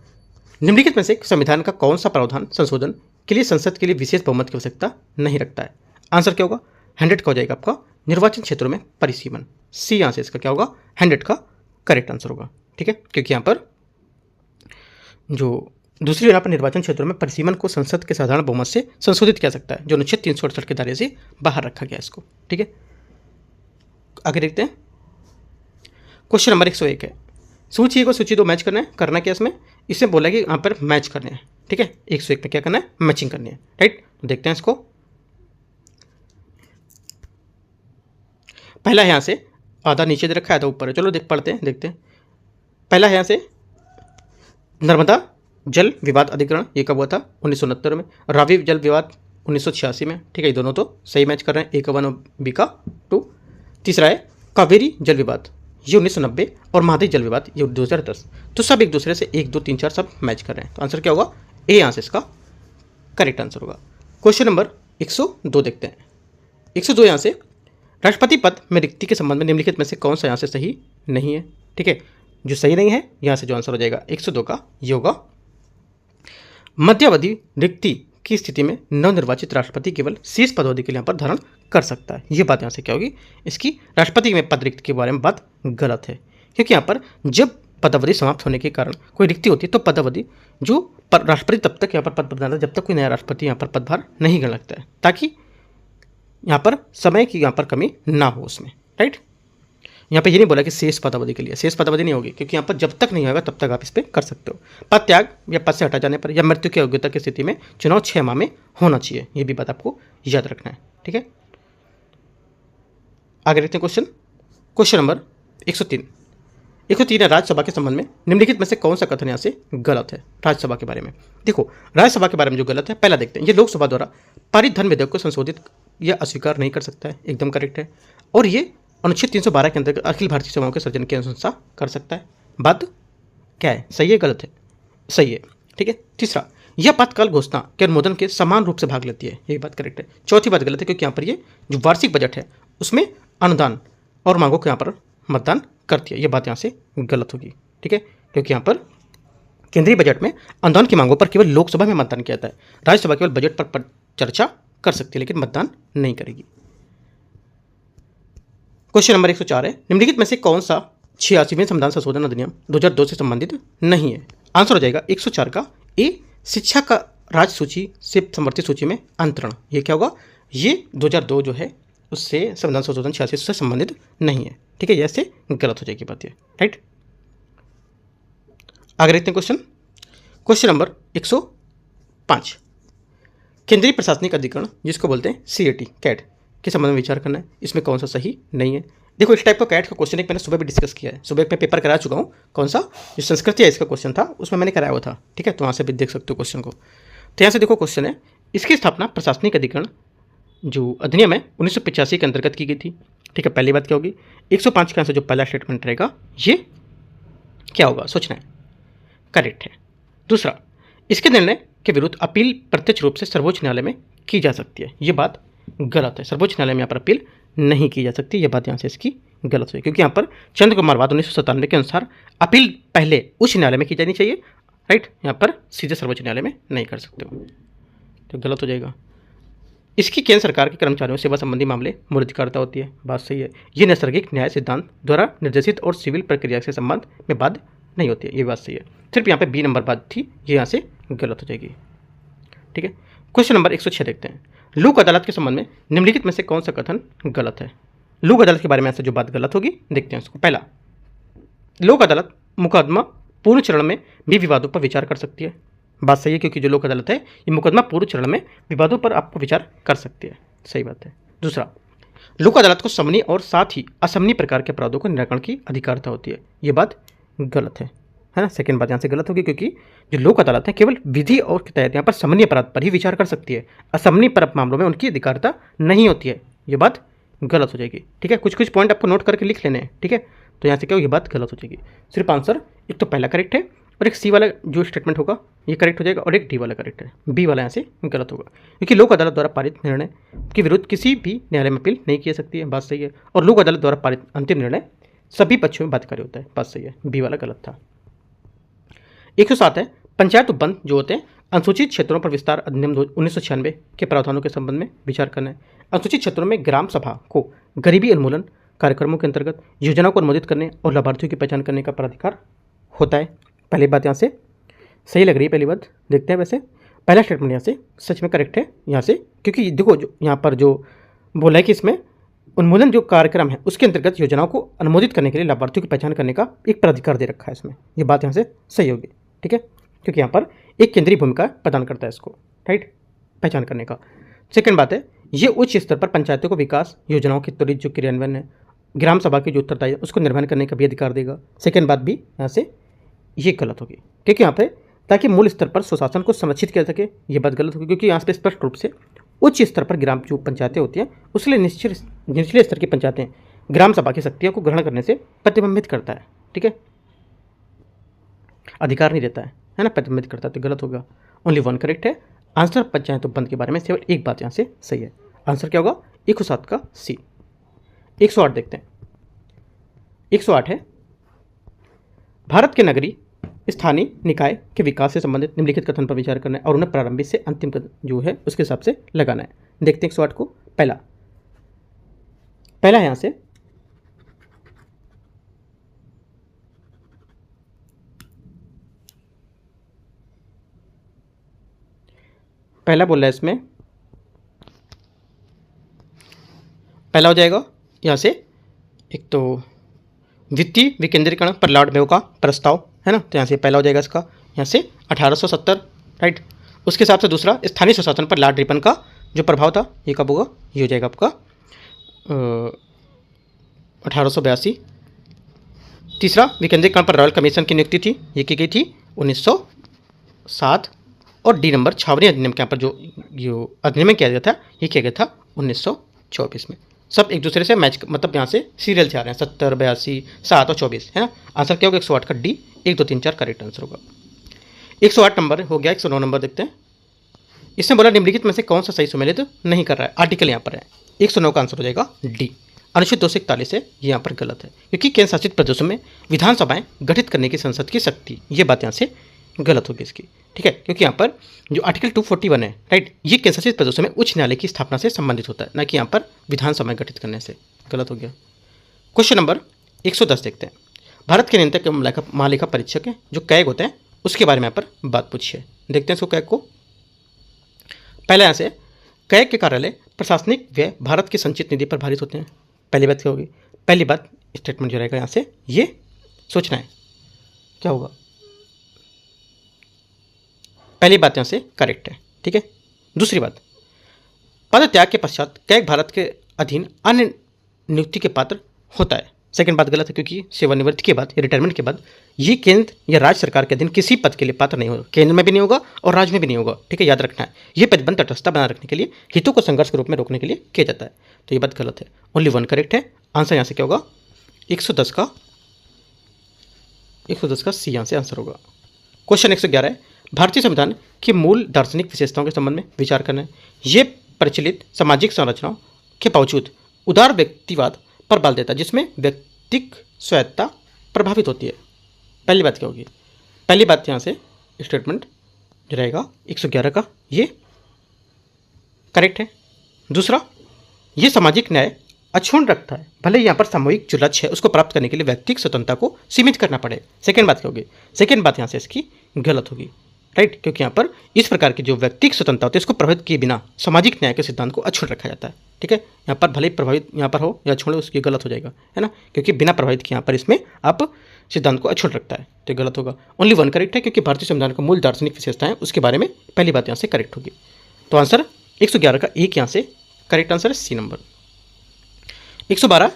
निम्नलिखित में से संविधान का कौन सा प्रावधान संशोधन के लिए संसद के लिए विशेष बहुमत की आवश्यकता नहीं रखता है। आंसर क्या होगा 100 का हो जाएगा आपका निर्वाचन क्षेत्रों में परिसीमन। सी यहाँ से इसका क्या होगा 100 का करेक्ट आंसर होगा। ठीक है, क्योंकि यहाँ पर जो दूसरी यहाँ पर निर्वाचन क्षेत्रों में परिसीमन को संसद के साधारण बहुमत से संशोधित किया सकता है, जो अनुच्छेद 368 के दायरे से बाहर रखा गया इसको। ठीक है, आगे देखते हैं। क्वेश्चन नंबर 101 है, सूची 1 और सूची 2 मैच करना है। करना क्या इसमें, इससे बोला कि यहाँ पर मैच करने हैं। ठीक है, 101 पे क्या करना है मैचिंग करनी है राइट। तो देखते हैं इसको। पहला है यहाँ से आधा नीचे दे रखा है, आधा ऊपर है। चलो पढ़ते हैं, देखते हैं। पहला है यहाँ से नर्मदा जल विवाद अधिग्रहण, ये कब हुआ था 1969 में। रावी जल विवाद 1986 में। ठीक है, ये दोनों तो सही मैच कर रहे हैं, ए का 1 और बी का 2। तीसरा है कावेरी जल विवाद, ये 1990 और महादेव जल विवाद ये 2010। तो सब एक दूसरे से 1 2 3 4 सब मैच कर रहे हैं। तो आंसर क्या होगा ए यहाँ से इसका करेक्ट आंसर होगा। क्वेश्चन नंबर 102 देखते हैं। 102 यहाँ से राष्ट्रपति पद में रिक्ति के संबंध में निम्नलिखित में से कौन सा यहाँ से सही नहीं है। ठीक है, जो सही नहीं है यहाँ से जो आंसर हो जाएगा 102 का ये होगा मध्यावधि रिक्ति की स्थिति में नवनिर्वाचित राष्ट्रपति केवल शेष पदावधि के लिए यहाँ पर धारण कर सकता है। ये बात यहाँ से क्या होगी, इसकी राष्ट्रपति में पद रिक्त के बारे में बात गलत है, क्योंकि यहाँ पर जब पदावधि समाप्त होने के कारण कोई रिक्ति होती है तो पदावधि जो राष्ट्रपति तब तक यहाँ पर पद प्रदान जब तक कोई नया राष्ट्रपति यहाँ पर पदभार नहीं कर लगता है, ताकि यहाँ पर समय की यहाँ पर कमी ना हो उसमें राइट। यहाँ पे ये नहीं बोला कि शेष पदावधि के लिए, शेष पदावधि नहीं होगी, क्योंकि यहाँ पर जब तक नहीं होगा तब तक आप इस पर कर सकते हो। पद त्याग या पद से हटा जाने पर या मृत्यु की योग्यता की स्थिति में चुनाव 6 माह में होना चाहिए, ये भी बात आपको याद रखना है। ठीक है, आगे देखते हैं क्वेश्चन। Question number 103। 103 है राज्यसभा के संबंध में निम्नलिखित में से कौन सा कथन यहाँ से गलत है। राज्यसभा के बारे में देखो, राज्यसभा के बारे में जो गलत है पहला देखते हैं। ये लोकसभा द्वारा पारित धन विधेयक को संशोधित या अस्वीकार नहीं कर सकता है, एकदम करेक्ट है। और ये अनुच्छेद 312 के अंतर्गत अखिल भारतीय सेवाओं के सृजन की अनुशंसा कर सकता है। बात क्या है, सही है गलत है, सही है। ठीक है, तीसरा यह आपातकाल घोषणा के अनुमोदन के समान रूप से भाग लेती है, ये बात करेक्ट है। चौथी बात गलत है, क्योंकि यहाँ पर ये जो वार्षिक बजट है उसमें अनुदान और मांगों के यहाँ पर मतदान करती है, ये बात यहाँ से गलत होगी। ठीक है, क्योंकि यहाँ पर केंद्रीय बजट में अनुदान की मांगों पर केवल लोकसभा में मतदान किया जाता है। राज्यसभा केवल बजट पर चर्चा कर सकती है लेकिन मतदान नहीं करेगी। क्वेश्चन नंबर 104 है, निम्नलिखित में से कौन सा 86वें संविधान संशोधन अधिनियम 2002 से संबंधित नहीं है। आंसर हो जाएगा 104 का ए शिक्षा का राज्य सूची से समर्थित सूची में अंतरण। ये क्या होगा, ये 2002 जो है उससे संविधान संशोधन 86 से संबंधित नहीं है। ठीक है, ऐसे गलत हो जाएगी बात ये राइट। आगे देखते हैं क्वेश्चन। क्वेश्चन नंबर 105, केंद्रीय प्रशासनिक अधिकरण जिसको बोलते हैं CAT कैट के संबंध में विचार करना है। इसमें कौन सा सही नहीं है। देखो, इस टाइप का कैट का क्वेश्चन एक मैंने सुबह भी डिस्कस किया है, सुबह पे पेपर करा चुका हूँ। कौन सा, जो संस्कृति है इसका क्वेश्चन था उसमें मैंने कराया हुआ था। ठीक है, तो वहाँ से भी देख सकते हो क्वेश्चन को। तो यहाँ से देखो क्वेश्चन है, इसकी स्थापना प्रशासनिक अधिकरण जो अधिनियम है 1985 के अंतर्गत की गई थी। ठीक है, पहली बात क्या होगी 105 का आंसर जो पहला स्टेटमेंट रहेगा ये क्या होगा, सोचना है, करेक्ट है। दूसरा, इसके निर्णय के विरुद्ध अपील प्रत्यक्ष रूप से सर्वोच्च न्यायालय में की जा सकती है, ये बात गलत है। सर्वोच्च न्यायालय में यहाँ पर अपील नहीं की जा सकती, ये बात यहाँ से इसकी गलत हुई, क्योंकि यहाँ पर चंद्र कुमार वाद 1997 के अनुसार अपील पहले उच्च न्यायालय में की जानी चाहिए राइट। यहाँ पर सीधे सर्वोच्च न्यायालय में नहीं कर सकते हो, तो गलत हो जाएगा। इसकी केंद्र सरकार के कर्मचारियों सेवा संबंधी मामले मूल अधिकारिता होती है, बात सही है। ये नैसर्गिक न्याय सिद्धांत द्वारा निर्देशित और सिविल प्रक्रिया के संबंध में बाध्य नहीं होती है, ये बात सही है। सिर्फ यहाँ पे बी नंबर बात थी, ये यहाँ से गलत हो जाएगी। ठीक है, क्वेश्चन नंबर 106 देखते हैं। लोक अदालत के संबंध में निम्नलिखित में से कौन सा कथन गलत है? लोक अदालत के बारे में ऐसे जो बात गलत होगी देखते हैं उसको। पहला, लोक अदालत मुकदमा पूर्ण चरण में भी विवादों पर विचार कर सकती है, बात सही है, क्योंकि जो लोक अदालत है ये मुकदमा पूर्ण चरण में विवादों पर आपको विचार कर सकती है, सही बात है। दूसरा, लोक अदालत को समनीय और साथ ही असमनीय प्रकार के अपराधों को निराकरण की अधिकारिता होती है, ये बात गलत है ना। सेकंड बात यहाँ से गलत होगी, क्योंकि जो लोक अदालत है केवल विधि और के तहत यहाँ पर समन्वय अपराध पर ही विचार कर सकती है, असमन्वय पर मामलों में उनकी अधिकारिता नहीं होती है, ये बात गलत हो जाएगी। ठीक है, कुछ कुछ पॉइंट आपको नोट करके लिख लेने हैं। ठीक है, तो यहाँ से क्या हो, ये बात गलत हो जाएगी। सिर्फ आंसर एक तो पहला करेक्ट है और एक सी वाला जो स्टेटमेंट होगा ये करेक्ट हो जाएगा, और एक डी वाला करेक्ट है, बी वाला यहाँ से गलत होगा, क्योंकि लोक अदालत द्वारा पारित निर्णय के विरुद्ध किसी भी न्यायालय में अपील नहीं की जा सकती है, बात सही है। और लोक अदालत द्वारा पारित अंतिम निर्णय सभी पक्षों में बाध्यकारी होता है, बात सही है, बी वाला गलत था। 107 है, पंचायत उपबंध जो होते हैं अनुसूचित क्षेत्रों पर विस्तार अधिनियम 1996 के प्रावधानों के संबंध में विचार करना है। अनुसूचित क्षेत्रों में ग्राम सभा को गरीबी उन्मूलन कार्यक्रमों के अंतर्गत योजनाओं को अनुमोदित करने और लाभार्थियों की पहचान करने का प्राधिकार होता है। पहली बात यहाँ से सही लग रही है, पहली बात देखते हैं। वैसे पहला स्टेटमेंट यहाँ से सच में करेक्ट है यहाँ से, क्योंकि देखो जो यहाँ पर जो बोला है कि इसमें उन्मूलन जो कार्यक्रम है उसके अंतर्गत योजनाओं को अनुमोदित करने के लिए लाभार्थियों की पहचान करने का एक प्राधिकार दे रखा है इसमें, ये बात यहाँ से सही होगी। ठीक है, क्योंकि यहाँ पर एक केंद्रीय भूमिका प्रदान करता है इसको, राइट, पहचान करने का। सेकंड बात है, ये उच्च स्तर पर पंचायतों को विकास योजनाओं के त्वरित जो क्रियान्वयन है, ग्राम सभा की जो उत्तरदायी है उसको निर्वहन करने का भी अधिकार देगा। सेकंड बात भी यहाँ से ये गलत होगी, क्योंकि यहाँ पे ताकि मूल स्तर पर सुशासन को संरक्षित किया सके, ये बात गलत होगी, क्योंकि यहाँ पे स्पष्ट रूप से उच्च स्तर पर ग्राम जो पंचायतें होती हैं उसके लिए निचले स्तर की पंचायतें ग्राम सभा की शक्तियों को ग्रहण करने से प्रतिबंधित करता है। ठीक है, अधिकार नहीं देता है ना, प्रतिबंधित करता है, तो गलत होगा। ओनली वन करेक्ट है आंसर। पंचायत उपबंध के बारे में केवल एक बात यहाँ से सही है, आंसर क्या होगा 107 का सी। 108 देखते हैं। 108 है, भारत के नगरीय स्थानीय निकाय के विकास से संबंधित निम्नलिखित कथन पर विचार करना है और उन्हें प्रारंभिक से अंतिम जो है उसके हिसाब से लगाना है। देखते हैं 108 को। पहला है यहाँ से, पहला बोल रहा है इसमें, पहला हो जाएगा यहाँ से एक तो वित्तीय विकेंद्रीकरण पर लॉर्ड मेयो का प्रस्ताव है ना, तो यहाँ से पहला हो जाएगा इसका यहाँ से 1870, राइट। उसके हिसाब से दूसरा स्थानीय सुशासन पर लॉर्ड रिपन का जो प्रभाव था ये कब होगा, ये हो जाएगा आपका 1882। तीसरा विकेंद्रीकरण पर रॉयल कमीशन की नियुक्ति थी, ये की गई थी 1907। और डी नंबर छावनी अधिनियम के यहाँ पर जो अधिनियम किया गया था ये किया गया था 1924 में। सब एक दूसरे से मैच, मतलब यहाँ से सीरियल से आ रहे हैं, 70, 82, 7 और 24 है ना। आंसर क्या होगा 108 का डी, 1, 2, 3, 4 करेक्ट आंसर होगा। 108 नंबर हो गया। 109 नंबर देखते हैं। इसने बोला निम्नलिखित में से कौन सा सही सुमेलित नहीं कर रहा है, आर्टिकल यहाँ पर है। 109 का आंसर हो जाएगा डी, अनुच्छेद 241 है, ये यहाँ पर गलत है, क्योंकि केंद्र शासित प्रदेशों में विधानसभाएं गठित करने की संसद की शक्ति, ये बात यहाँ से गलत होगी इसकी। ठीक है, क्योंकि यहाँ पर जो आर्टिकल 241 है, राइट, ये केंद्र शासित प्रदेशों में उच्च न्यायालय की स्थापना से संबंधित होता है, ना कि यहाँ पर विधानसभा गठित करने से। गलत हो गया। क्वेश्चन नंबर 110 देखते हैं। भारत के नियंत्रक एवं महालेखा परीक्षक हैं जो कैग होते हैं उसके बारे में यहाँ पर बात पूछी है। देखते हैं इसको कैग को। पहले यहाँ से कैग के कार्यालय प्रशासनिक व्यय भारत की संचित निधि पर भारित होते हैं। पहली बात क्या होगी, पहली बात स्टेटमेंट जो रहेगा यहाँ से ये सोचना है क्या होगा। पहली बात यहाँ से करेक्ट है, ठीक है। दूसरी बात, पद त्याग के पश्चात कैग भारत के अधीन अन्य नियुक्ति के पात्र होता है। सेकंड बात गलत है, क्योंकि सेवानिवृत्ति के बाद या रिटायरमेंट के बाद ये केंद्र या राज्य सरकार के अधीन किसी पद के लिए पात्र नहीं होगा, केंद्र में भी नहीं होगा और राज्य में भी नहीं होगा, ठीक है, याद रखना है। ये प्रतिबंध तटस्थता बनाए रखने के लिए, हितों को संघर्ष के रूप में रोकने के लिए किया जाता है, तो ये बात गलत है। ओनली वन करेक्ट है। आंसर यहाँ से क्या होगा 110 का सी यहाँ से आंसर होगा। क्वेश्चन 111 है, भारतीय संविधान की मूल दार्शनिक विशेषताओं के संबंध में विचार करना है। ये प्रचलित सामाजिक संरचनाओं के बावजूद उदार व्यक्तिवाद पर बल देता है, जिसमें व्यक्तिक स्वायत्तता प्रभावित होती है। पहली बात क्या होगी, पहली बात यहाँ से स्टेटमेंट जो रहेगा 111 का ये करेक्ट है, दूसरा, ये सामाजिक न्याय अक्षुण्ण रखता है, भले यहाँ पर सामूहिक जो लक्ष्य है उसको प्राप्त करने के लिए व्यक्तिगत स्वतंत्रता को सीमित करना पड़े। सेकेंड बात क्या होगी? सेकेंड बात यहाँ से इसकी गलत होगी, राइट, क्योंकि यहाँ पर इस प्रकार की जो व्यक्तिगत स्वतंत्रता होती है उसको प्रभावित किए बिना सामाजिक न्याय के सिद्धांत को अक्षुण्ण रखा जाता है। ठीक है, यहाँ पर भले ही प्रभावित यहाँ पर हो या छोड़ो, उसकी गलत हो जाएगा, है ना, क्योंकि बिना प्रभावित किए यहाँ पर इसमें आप सिद्धांत को अक्षुण्ण रखता है, तो गलत होगा। ओनली वन करेक्ट है, क्योंकि भारतीय संविधान का मूल दार्शनिक विशेषता है उसके बारे में पहली बात यहाँ से करेक्ट होगी। तो आंसर 111 का एक यहाँ से करेक्ट आंसर है सी नंबर। 112,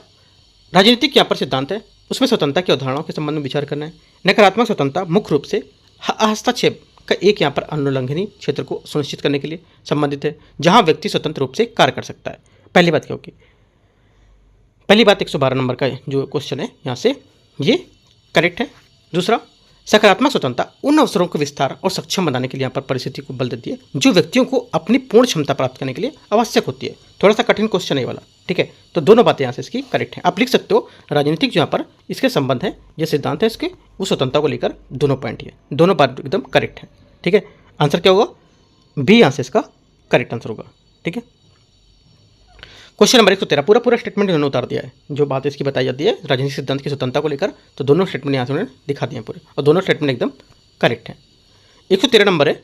राजनीतिक यहाँ पर सिद्धांत है, उसमें स्वतंत्रता की अवधारणाओं के संबंध में विचार करना है। नकारात्मक स्वतंत्रता मुख्य रूप से हस्तक्षेप का एक यहाँ पर अनुल्लंघनीय क्षेत्र को सुनिश्चित करने के लिए संबंधित है, जहां व्यक्ति स्वतंत्र रूप से कार्य कर सकता है। पहली बात क्या होगी? पहली बात 112 नंबर का जो क्वेश्चन है यहाँ से ये करेक्ट है। दूसरा, सकारात्मक स्वतंत्रता उन अवसरों को विस्तार और सक्षम बनाने के लिए यहाँ पर परिस्थिति को बल देती है जो व्यक्तियों को अपनी पूर्ण क्षमता प्राप्त करने के लिए आवश्यक होती है। थोड़ा सा कठिन क्वेश्चन है वाला, ठीक है, तो दोनों बातें यहाँ से इसकी करेक्ट हैं। आप लिख सकते हो राजनीतिक जो यहाँ पर इसके संबंध है, ये सिद्धांत है इसके, वो स्वतंत्रता को लेकर दोनों पॉइंट ये दोनों बात एकदम करेक्ट है। ठीक है, आंसर क्या होगा? बी यहाँ से इसका करेक्ट आंसर होगा। ठीक है, क्वेश्चन नंबर 113 पूरा स्टेटमेंट इन्होंने उतार दिया है, जो बात इसकी बताई जाती है राजनीतिक सिद्धांत की स्वतंत्रता को लेकर, तो दोनों स्टेटमेंट यहाँ से उन्होंने दिखा दिए हैं पूरे, और दोनों स्टेटमेंट एकदम करेक्ट है। 113 नंबर है,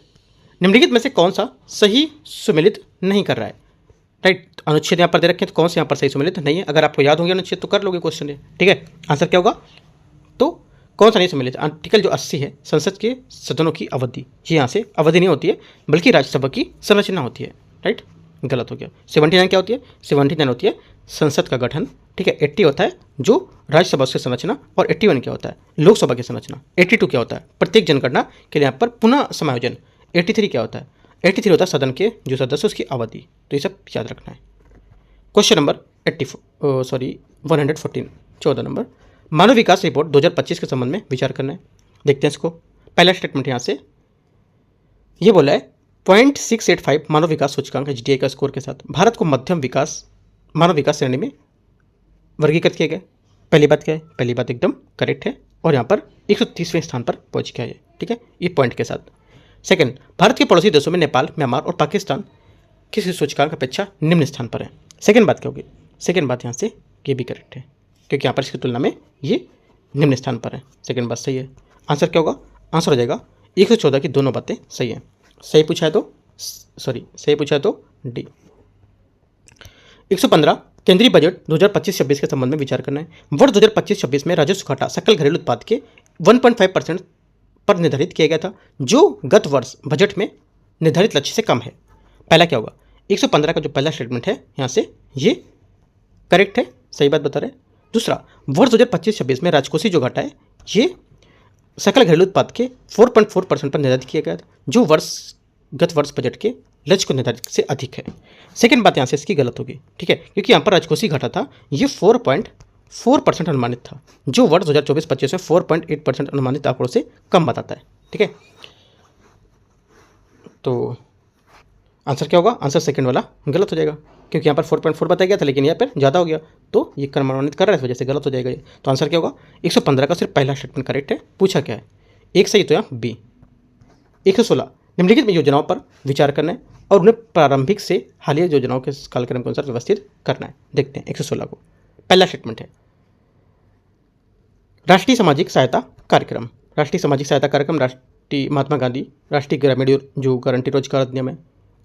निम्नलिखित में से कौन सा सही सुमेलित नहीं कर रहा है? राइट, अनुच्छेद यहाँ पर दे रखे हैं, तो कौन से यहाँ पर सही सुमेलित नहीं है? अगर आपको याद होंगे अनुच्छेद तो कर लोगे क्वेश्चन है। ठीक है, आंसर क्या होगा? तो कौन सा नहीं सुमेलित? आर्टिकल जो 80 है, संसद के सदनों की अवधि, ये यहाँ से अवधि नहीं होती है बल्कि राज्यसभा की संरचना होती है। राइट, गलत हो गया। 79 क्या होती है? 79 होती है संसद का गठन। ठीक है, 80 होता है जो राज्यसभा की संरचना, और 81 क्या होता है? लोकसभा की संरचना। 82 क्या होता है? प्रत्येक जनगणना के लिए यहाँ पर पुनः समायोजन। 83 क्या होता है? 83 होता है सदन के जो सदस्य उसकी अवधि। तो ये सब याद रखना है। क्वेश्चन नंबर 114 14 नंबर, मानव विकास रिपोर्ट 2025 के संबंध में विचार करना है। देखते हैं इसको। पहला स्टेटमेंट यहाँ से ये बोला है 0.685 मानव विकास सूचकांक GDI का स्कोर के साथ भारत को मध्यम विकास मानव विकास श्रेणी में वर्गीकृत किया गया। पहली बात क्या है? पहली बात एकदम करेक्ट है, और यहाँ पर 130वें स्थान पर पहुँच गया है। ठीक है, ये पॉइंट के साथ। सेकंड, भारत के पड़ोसी देशों में नेपाल, म्यांमार और पाकिस्तान किसी सूचकांक अपेक्षा निम्न स्थान पर है। सेकंड बात क्या होगी? सेकंड बात यहाँ से ये भी करेक्ट है, क्योंकि यहाँ पर इसकी तुलना में ये निम्न स्थान पर है। सेकंड बात सही है। आंसर क्या होगा? आंसर हो जाएगा 114 की दोनों बातें सही है। सही पूछा है तो डी। 115, केंद्रीय बजट 2025-26 के संबंध में विचार करना है। वर्ष 2025-26 में राजस्व घाटा सकल घरेलू उत्पाद के 1.5% पर निर्धारित किया गया था, जो गत वर्ष बजट में निर्धारित लक्ष्य से कम है। पहला क्या होगा? 115 का जो पहला स्टेटमेंट है यहाँ से ये करेक्ट है, सही बात बता रहे हैं। दूसरा, वर्ष 2025-26 में राजकोषीय जो घाटा है ये सकल घरेलू उत्पाद के 4.4% पर निर्धारित किया गया था, जो गत वर्ष बजट के लक्ष्य को निर्धारित से अधिक है। सेकंड बात यहाँ से इसकी गलत होगी। ठीक है, क्योंकि यहाँ पर राजकोषीय घाटा था ये 4.4% अनुमानित था, जो वर्ष 2024-25 में 4.8% अनुमानित आंकड़ों से कम बताता है। ठीक है, तो आंसर क्या होगा? आंसर सेकंड वाला गलत हो जाएगा, क्योंकि यहाँ पर 4.4 बताया गया था, लेकिन यहाँ पर ज़्यादा हो गया, तो ये कम अनुमानित कर रहा है, इस वजह से गलत हो जाएगा ये। तो आंसर क्या होगा? 115 का सिर्फ पहला स्टेटमेंट करेक्ट है। पूछा क्या है? एक सही तो यहाँ बी। 116, निम्नलिखित में योजनाओं पर विचार करना है और उन्हें प्रारंभिक से हालिया योजनाओं के कालक्रम के अनुसार व्यवस्थित करना है। देखते हैं 116 को। पहला स्टेटमेंट है राष्ट्रीय सामाजिक सहायता कार्यक्रम। राष्ट्रीय सामाजिक सहायता कार्यक्रम राष्ट्रीय महात्मा गांधी राष्ट्रीय ग्रामीण जो गारंटी रोजगार अधिनियम है,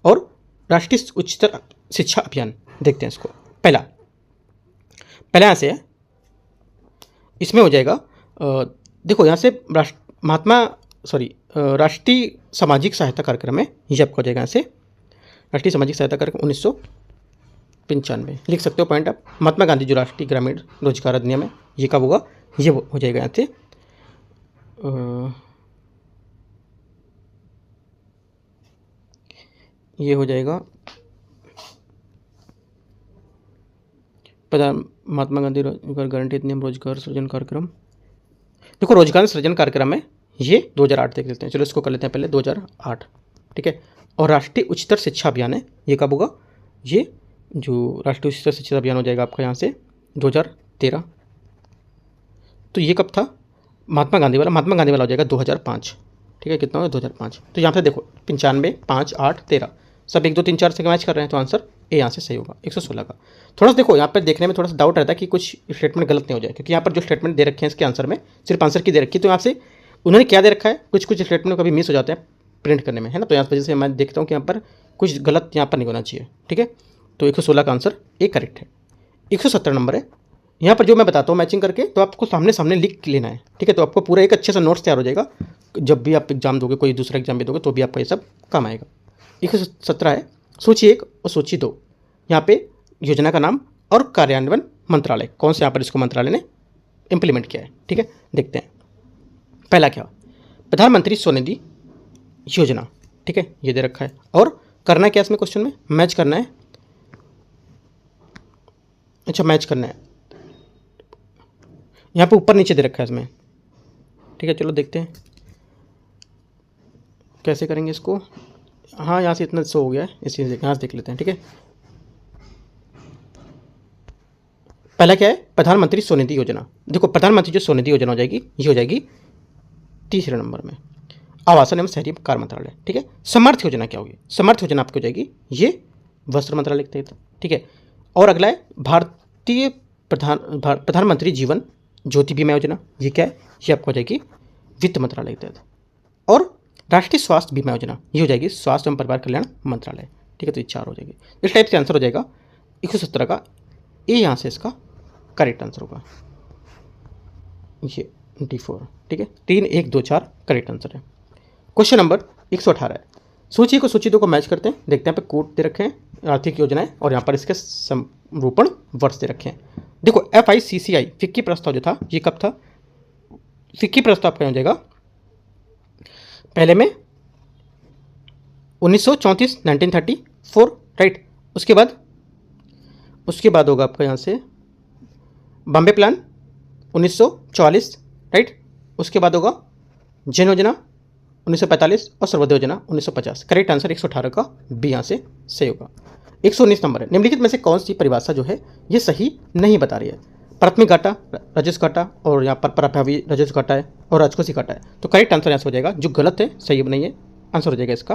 और राष्ट्रीय उच्चतर शिक्षा अभियान। देखते हैं इसको। पहला यहाँ से है, इसमें हो जाएगा देखो यहाँ से राष्ट्रीय सामाजिक सहायता कार्यक्रम है, ये आपको हो जाएगा यहाँ से राष्ट्रीय सामाजिक सहायता कार्यक्रम 1995 लिख सकते हो पॉइंट आप। महात्मा गांधी जो राष्ट्रीय ग्रामीण रोजगार अधिनियम है ये कब होगा? ये हो जाएगा यहाँ से ये हो जाएगा महात्मा गांधी रोजगार गारंटी अधिनियम रोजगार सृजन कार्यक्रम। देखो रोजगार सृजन कार्यक्रम है ये 2008 देख लेते हैं, चलो इसको कर लेते हैं पहले 2008। ठीक है, और राष्ट्रीय उच्चतर शिक्षा अभियान है, ये कब होगा? ये जो राष्ट्रीय उच्चतर शिक्षा अभियान हो जाएगा आपका यहाँ से 2013। तो ये कब था? महात्मा गांधी वाला हो जाएगा 2005। ठीक है, कितना होगा? 2005। तो यहाँ पे देखो 95, 5, 8, 13 सब 1, 2, 3, 4 से मैच कर रहे हैं, तो आंसर ए यहाँ से सही होगा 116 का। थोड़ा सा देखो यहाँ पर देखने में थोड़ा सा डाउट रहता है कि कुछ स्टेटमेंट गलत नहीं हो जाए, क्योंकि यहाँ पर जो स्टेटमेंट दे रखे हैं इसके आंसर में सिर्फ आंसर की दे रखी है, तो यहाँ से उन्होंने क्या दे रखा है, कुछ कुछ स्टेटमेंट कभी मिस हो जाते हैं प्रिंट करने में, है ना। तो यहाँ वजह से मैं देखता हूँ कि यहाँ पर कुछ गलत यहाँ पर नहीं होना चाहिए, ठीक है। तो 116 का आंसर ए करेक्ट है। 117 नंबर है, यहाँ पर जो मैं बताता हूँ मैचिंग करके, तो आपको सामने सामने लिख लेना है, ठीक है। तो आपको पूरा एक अच्छे सा नोट्स तैयार हो जाएगा, जब भी आप एग्जाम दोगे, कोई दूसरा एग्जाम भी दोगे तो भी आपको ये सब काम आएगा। 117 है, सूची 1 और सूची 2, यहाँ पे योजना का नाम और कार्यान्वयन मंत्रालय, कौन से यहाँ पर इसको मंत्रालय ने इम्प्लीमेंट किया है, ठीक है। देखते हैं पहला क्या, प्रधानमंत्री स्वनिधि योजना, ठीक है, ये दे रखा है। और करना क्या इसमें क्वेश्चन में, मैच करना है, अच्छा मैच करना है, यहाँ पे ऊपर नीचे दे रखा है इसमें, ठीक है। चलो देखते हैं कैसे करेंगे इसको। हाँ यहाँ से इतना शो हो गया है, इसी यहाँ से देख लेते हैं, ठीक है। पहला क्या है, प्रधानमंत्री स्वनिधि योजना। देखो प्रधानमंत्री जो स्वनिधि योजना हो जाएगी, ये हो जाएगी तीसरे नंबर में, आवासन एवं शहरी कार्य मंत्रालय, ठीक है। समर्थ योजना क्या होगी, समर्थ योजना आपकी हो जाएगी ये वस्त्र मंत्रालय लिखते हैं, ठीक है। और अगला है भारतीय प्रधानमंत्री जीवन ज्योति बीमा योजना, ये क्या है, ये आपको हो जाएगी वित्त मंत्रालय के तहत। और राष्ट्रीय स्वास्थ्य बीमा योजना, ये हो जाएगी स्वास्थ्य एवं परिवार कल्याण मंत्रालय, ठीक है। तो ये 4 हो जाएगी, इस टाइप से आंसर हो जाएगा 117 का ए, यहाँ से इसका करेक्ट आंसर होगा ये D4, ठीक है। 3 1 2 4 करेक्ट आंसर है। क्वेश्चन नंबर 118 है, सूची को सूची 2 को मैच करते हैं। देखते हैं पे कोड दे रखे हैं आर्थिक योजनाएं, और यहाँ पर इसके समरूपण वर्ष दे रखे हैं। देखो FICCI फिक्की प्रस्ताव जो था, ये कब था, फिक्की प्रस्ताव क्या हो जाएगा, पहले में 1934 1934, राइट। उसके बाद होगा आपका यहाँ से बॉम्बे प्लान 1944, राइट। उसके बाद होगा जन योजना 1945 और सर्वोदय योजना 1950। करेक्ट आंसर 118 का बी यहाँ से सही होगा। 119 नंबर है, निम्नलिखित में से कौन सी परिभाषा जो है ये सही नहीं बता रही है। प्राथमिक घाटा, राजस्व घाटा, और यहाँ पर प्रभावी राजस्व घाटा है और राजकोषीय घाटा है। तो करेक्ट आंसर यहाँ से हो जाएगा, जो गलत है सही नहीं है, आंसर हो जाएगा इसका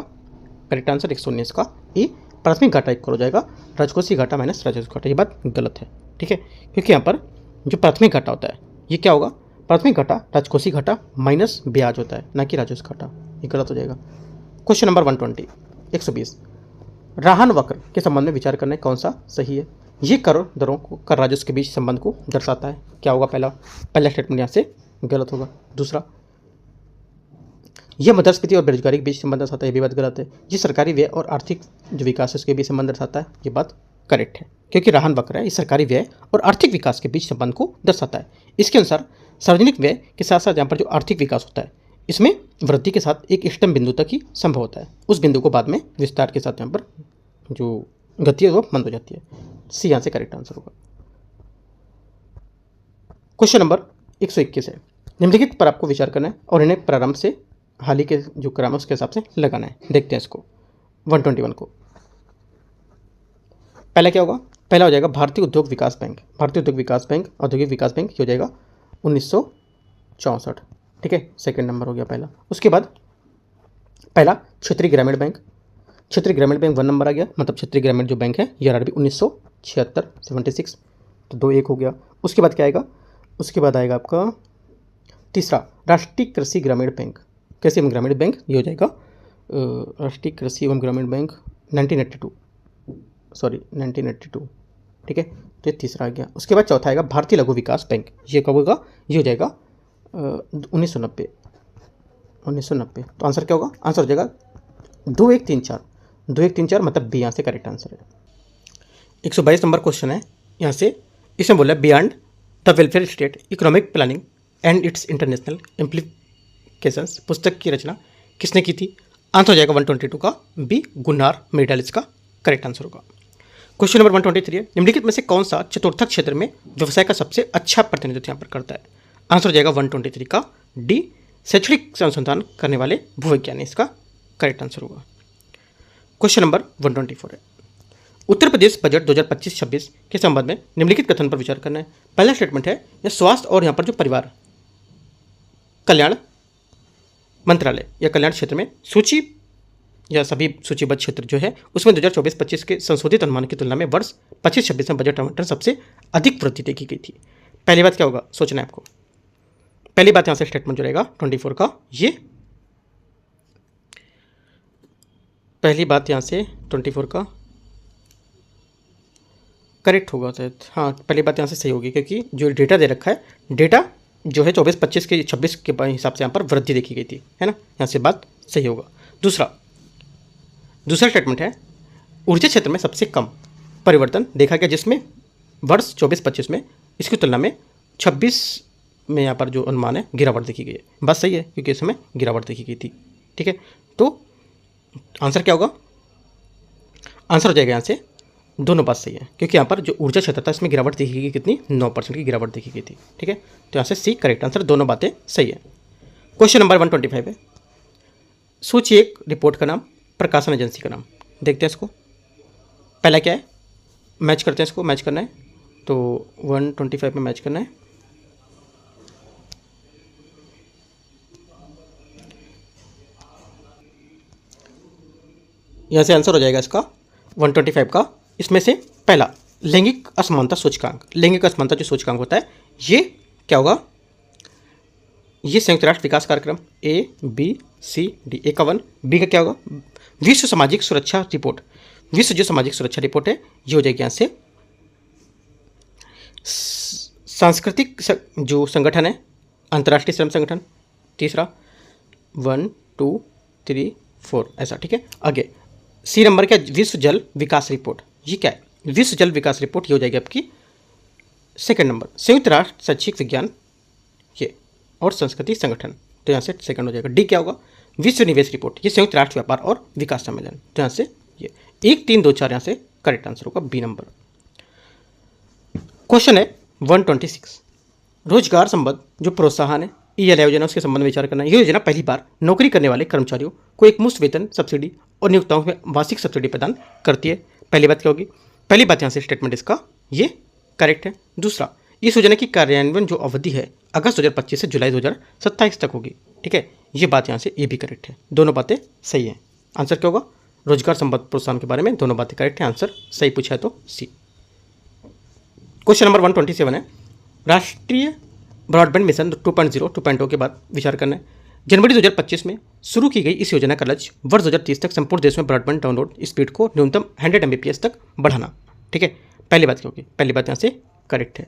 करेक्ट आंसर 119 का ई, प्राथमिक घाटा इक्वल हो जाएगा राजकोषीय घाटा माइनस राजस्व घाटा। ये बात गलत है, ठीक है, क्योंकि यहाँ पर जो प्राथमिक घाटा होता है ये क्या होगा, प्राथमिक घाटा राजकोषीय घाटा माइनस ब्याज होता है, ना कि राजस्व घाटा, ये गलत हो जाएगा। क्वेश्चन नंबर 120 राहन वक्र के संबंध में विचार करना है, कौन सा सही है। ये कर दरों को, कर राजस्व के बीच संबंध को दर्शाता है, क्या होगा, पहला स्टेटमेंट यहाँ से गलत होगा। दूसरा, यह मुद्रास्फीति और बेरोजगारी के बीच संबंध दर्शाता है, ये भी बात गलत है। ये सरकारी व्यय और आर्थिक जो विकास है उसके बीच संबंध दर्शाता है, ये बात करेक्ट है, क्योंकि राहन वक्र है, ये सरकारी व्यय और आर्थिक विकास के बीच संबंध को दर्शाता है। इसके अनुसार सार्वजनिक व्यय के साथ साथ यहाँ पर जो आर्थिक विकास होता है इसमें वृद्धि के साथ एक इष्टतम बिंदु तक ही संभव होता है, उस बिंदु को बाद में विस्तार के साथ यहाँ पर जो गति है वो बंद हो जाती है। सी यहाँ से करेक्ट आंसर होगा। क्वेश्चन नंबर 121 है, निम्नलिखित पर आपको विचार करना है और इन्हें प्रारंभ से हाल ही के जो क्रम है उसके हिसाब से लगाना है। देखते हैं इसको 121 को। पहला क्या होगा, पहला हो जाएगा भारतीय उद्योग विकास बैंक, भारतीय उद्योग विकास बैंक, औद्योगिक विकास बैंक, हो जाएगा 1964, ठीक है, सेकंड नंबर हो गया पहला। उसके बाद पहला क्षेत्रीय ग्रामीण बैंक, क्षेत्रीय ग्रामीण बैंक 1 नंबर आ गया, मतलब क्षेत्रीय ग्रामीण जो बैंक है ये RRB 1976 76, तो 2 1 हो गया। उसके बाद क्या आएगा, उसके बाद आएगा आपका तीसरा राष्ट्रीय कृषि ग्रामीण बैंक, कृषि एवं ग्रामीण बैंक, ये हो जाएगा राष्ट्रीय कृषि एवं ग्रामीण बैंक 1982, ठीक है, तो ये तीसरा आ गया। उसके बाद चौथा आएगा भारतीय लघु विकास बैंक, ये कब होगा, ये हो जाएगा 1990, तो आंसर क्या होगा, आंसर हो जाएगा 2 1 3 4, 2 1 3 4, मतलब बी यहाँ से करेक्ट आंसर है। 122 नंबर क्वेश्चन है, यहाँ से इसमें बोला beyond the welfare state economic planning and it's international implications पुस्तक की रचना किसने की थी। आंसर हो जाएगा 122 का बी, गुन्नार मिर्डाल, इसका करेक्ट आंसर होगा। क्वेश्चन नंबर 123 है, निम्नलिखित में से कौन सा चतुर्थक क्षेत्र में व्यवसाय का सबसे अच्छा प्रतिनिधित्व यहाँ पर करता है। आंसर हो जाएगा 123 का डी, शैक्षणिक अनुसंधान करने वाले भूविज्ञानी, इसका करेक्ट आंसर होगा। क्वेश्चन नंबर 124 है, उत्तर प्रदेश बजट 2025-26 के संबंध में निम्नलिखित कथन पर विचार करना है। पहला स्टेटमेंट है, यह स्वास्थ्य और यहाँ पर जो परिवार कल्याण मंत्रालय या कल्याण क्षेत्र में सूची या सभी सूचीबद्ध क्षेत्र जो है उसमें 2024-25 के संशोधित अनुमान की तुलना में वर्ष 25-26 में बजट आवंटन सबसे अधिक वृद्धि देखी गई थी। पहली बात क्या होगा, सोचना है आपको। पहली बात यहाँ से स्टेटमेंट जो रहेगा 24 का, ये पहली बात यहाँ से 24 का करेक्ट होगा शायद। हाँ, पहली बात यहाँ से सही होगी, क्योंकि जो डेटा दे रखा है, डेटा जो है 24-25 के 26 के हिसाब से यहाँ पर वृद्धि देखी गई थी, है ना, यहाँ से बात सही होगा। दूसरा स्टेटमेंट है ऊर्जा क्षेत्र में सबसे कम परिवर्तन देखा गया, जिसमें वर्ष 24-25 में इसकी तुलना में 26 में यहाँ पर जो अनुमान है गिरावट देखी गई है। बात सही है, क्योंकि इस समय गिरावट देखी गई थी। ठीक है, तो आंसर क्या होगा, आंसर हो जाएगा यहाँ से दोनों बात सही है, क्योंकि यहाँ पर जो ऊर्जा क्षेत्र था इसमें गिरावट देखी गई कितनी, 9% की गिरावट देखी गई थी। ठीक है, तो यहाँ से सी करेक्ट आंसर, दोनों बातें सही है। क्वेश्चन नंबर 125 है, सूची एक रिपोर्ट का नाम, प्रकाशन एजेंसी का नाम। देखते हैं इसको, पहला क्या है, मैच करते हैं, इसको मैच करना है, तो 125 में मैच करना है। यहाँ से आंसर हो जाएगा इसका 125 का। इसमें से पहला लैंगिक असमानता सूचकांक, लैंगिक असमानता जो सूचकांक होता है ये क्या होगा, ये संयुक्त राष्ट्र विकास कार्यक्रम ABCD, ए का 1, बी का क्या होगा, विश्व सामाजिक सुरक्षा रिपोर्ट, विश्व जो सामाजिक सुरक्षा रिपोर्ट है ये हो जाएगी यहाँ से सांस्कृतिक जो संगठन है, अंतर्राष्ट्रीय श्रम संगठन, तीसरा 1 2 3 4 ऐसा। ठीक है, आगे सी नंबर क्या, विश्व जल विकास रिपोर्ट, ये क्या है, विश्व जल विकास रिपोर्ट, ये हो जाएगी आपकी सेकंड नंबर। संयुक्त राष्ट्र शैक्षिक विज्ञान ये और संस्कृति संगठन, तो यहाँ से सेकंड हो जाएगा। डी क्या होगा, विश्व निवेश रिपोर्ट, ये संयुक्त राष्ट्र व्यापार और विकास सम्मेलन, तो यहाँ से ये 1 3 2 4 यहाँ से करेक्ट आंसर होगा बी नंबर। क्वेश्चन है 126, रोजगार संबंध जो प्रोत्साहन है ELA योजना, उसके संबंध में विचार करना है। यह योजना पहली बार नौकरी करने वाले कर्मचारियों को एक मुफ्त वेतन सब्सिडी और नियोक्ताओं में वार्षिक सब्सिडी प्रदान करती है। पहली बात क्या होगी, पहली बात यहाँ से स्टेटमेंट इसका ये करेक्ट है। दूसरा, इस योजना की कार्यान्वयन जो अवधि है अगस्त 2025 से जुलाई 2027 तक होगी। ठीक है, ये बात यहाँ से ये भी करेक्ट है, दोनों बातें सही हैं। आंसर क्या होगा, रोजगार संबंध प्रोत्साहन के बारे में दोनों बातें करेक्ट है, आंसर सही पूछा है तो सी। क्वेश्चन नंबर 127 है, राष्ट्रीय ब्रॉडबैंड मिशन 2.0 2.0 के बाद विचार करना है। जनवरी 2025 में शुरू की गई इस योजना का लक्ष्य वर्ष 2030 तक संपूर्ण देश में ब्रॉडबैंड डाउनलोड स्पीड को न्यूनतम 100 Mbps तक बढ़ाना। ठीक है, पहली बात क्या होगी, पहली बात यहाँ से करेक्ट है।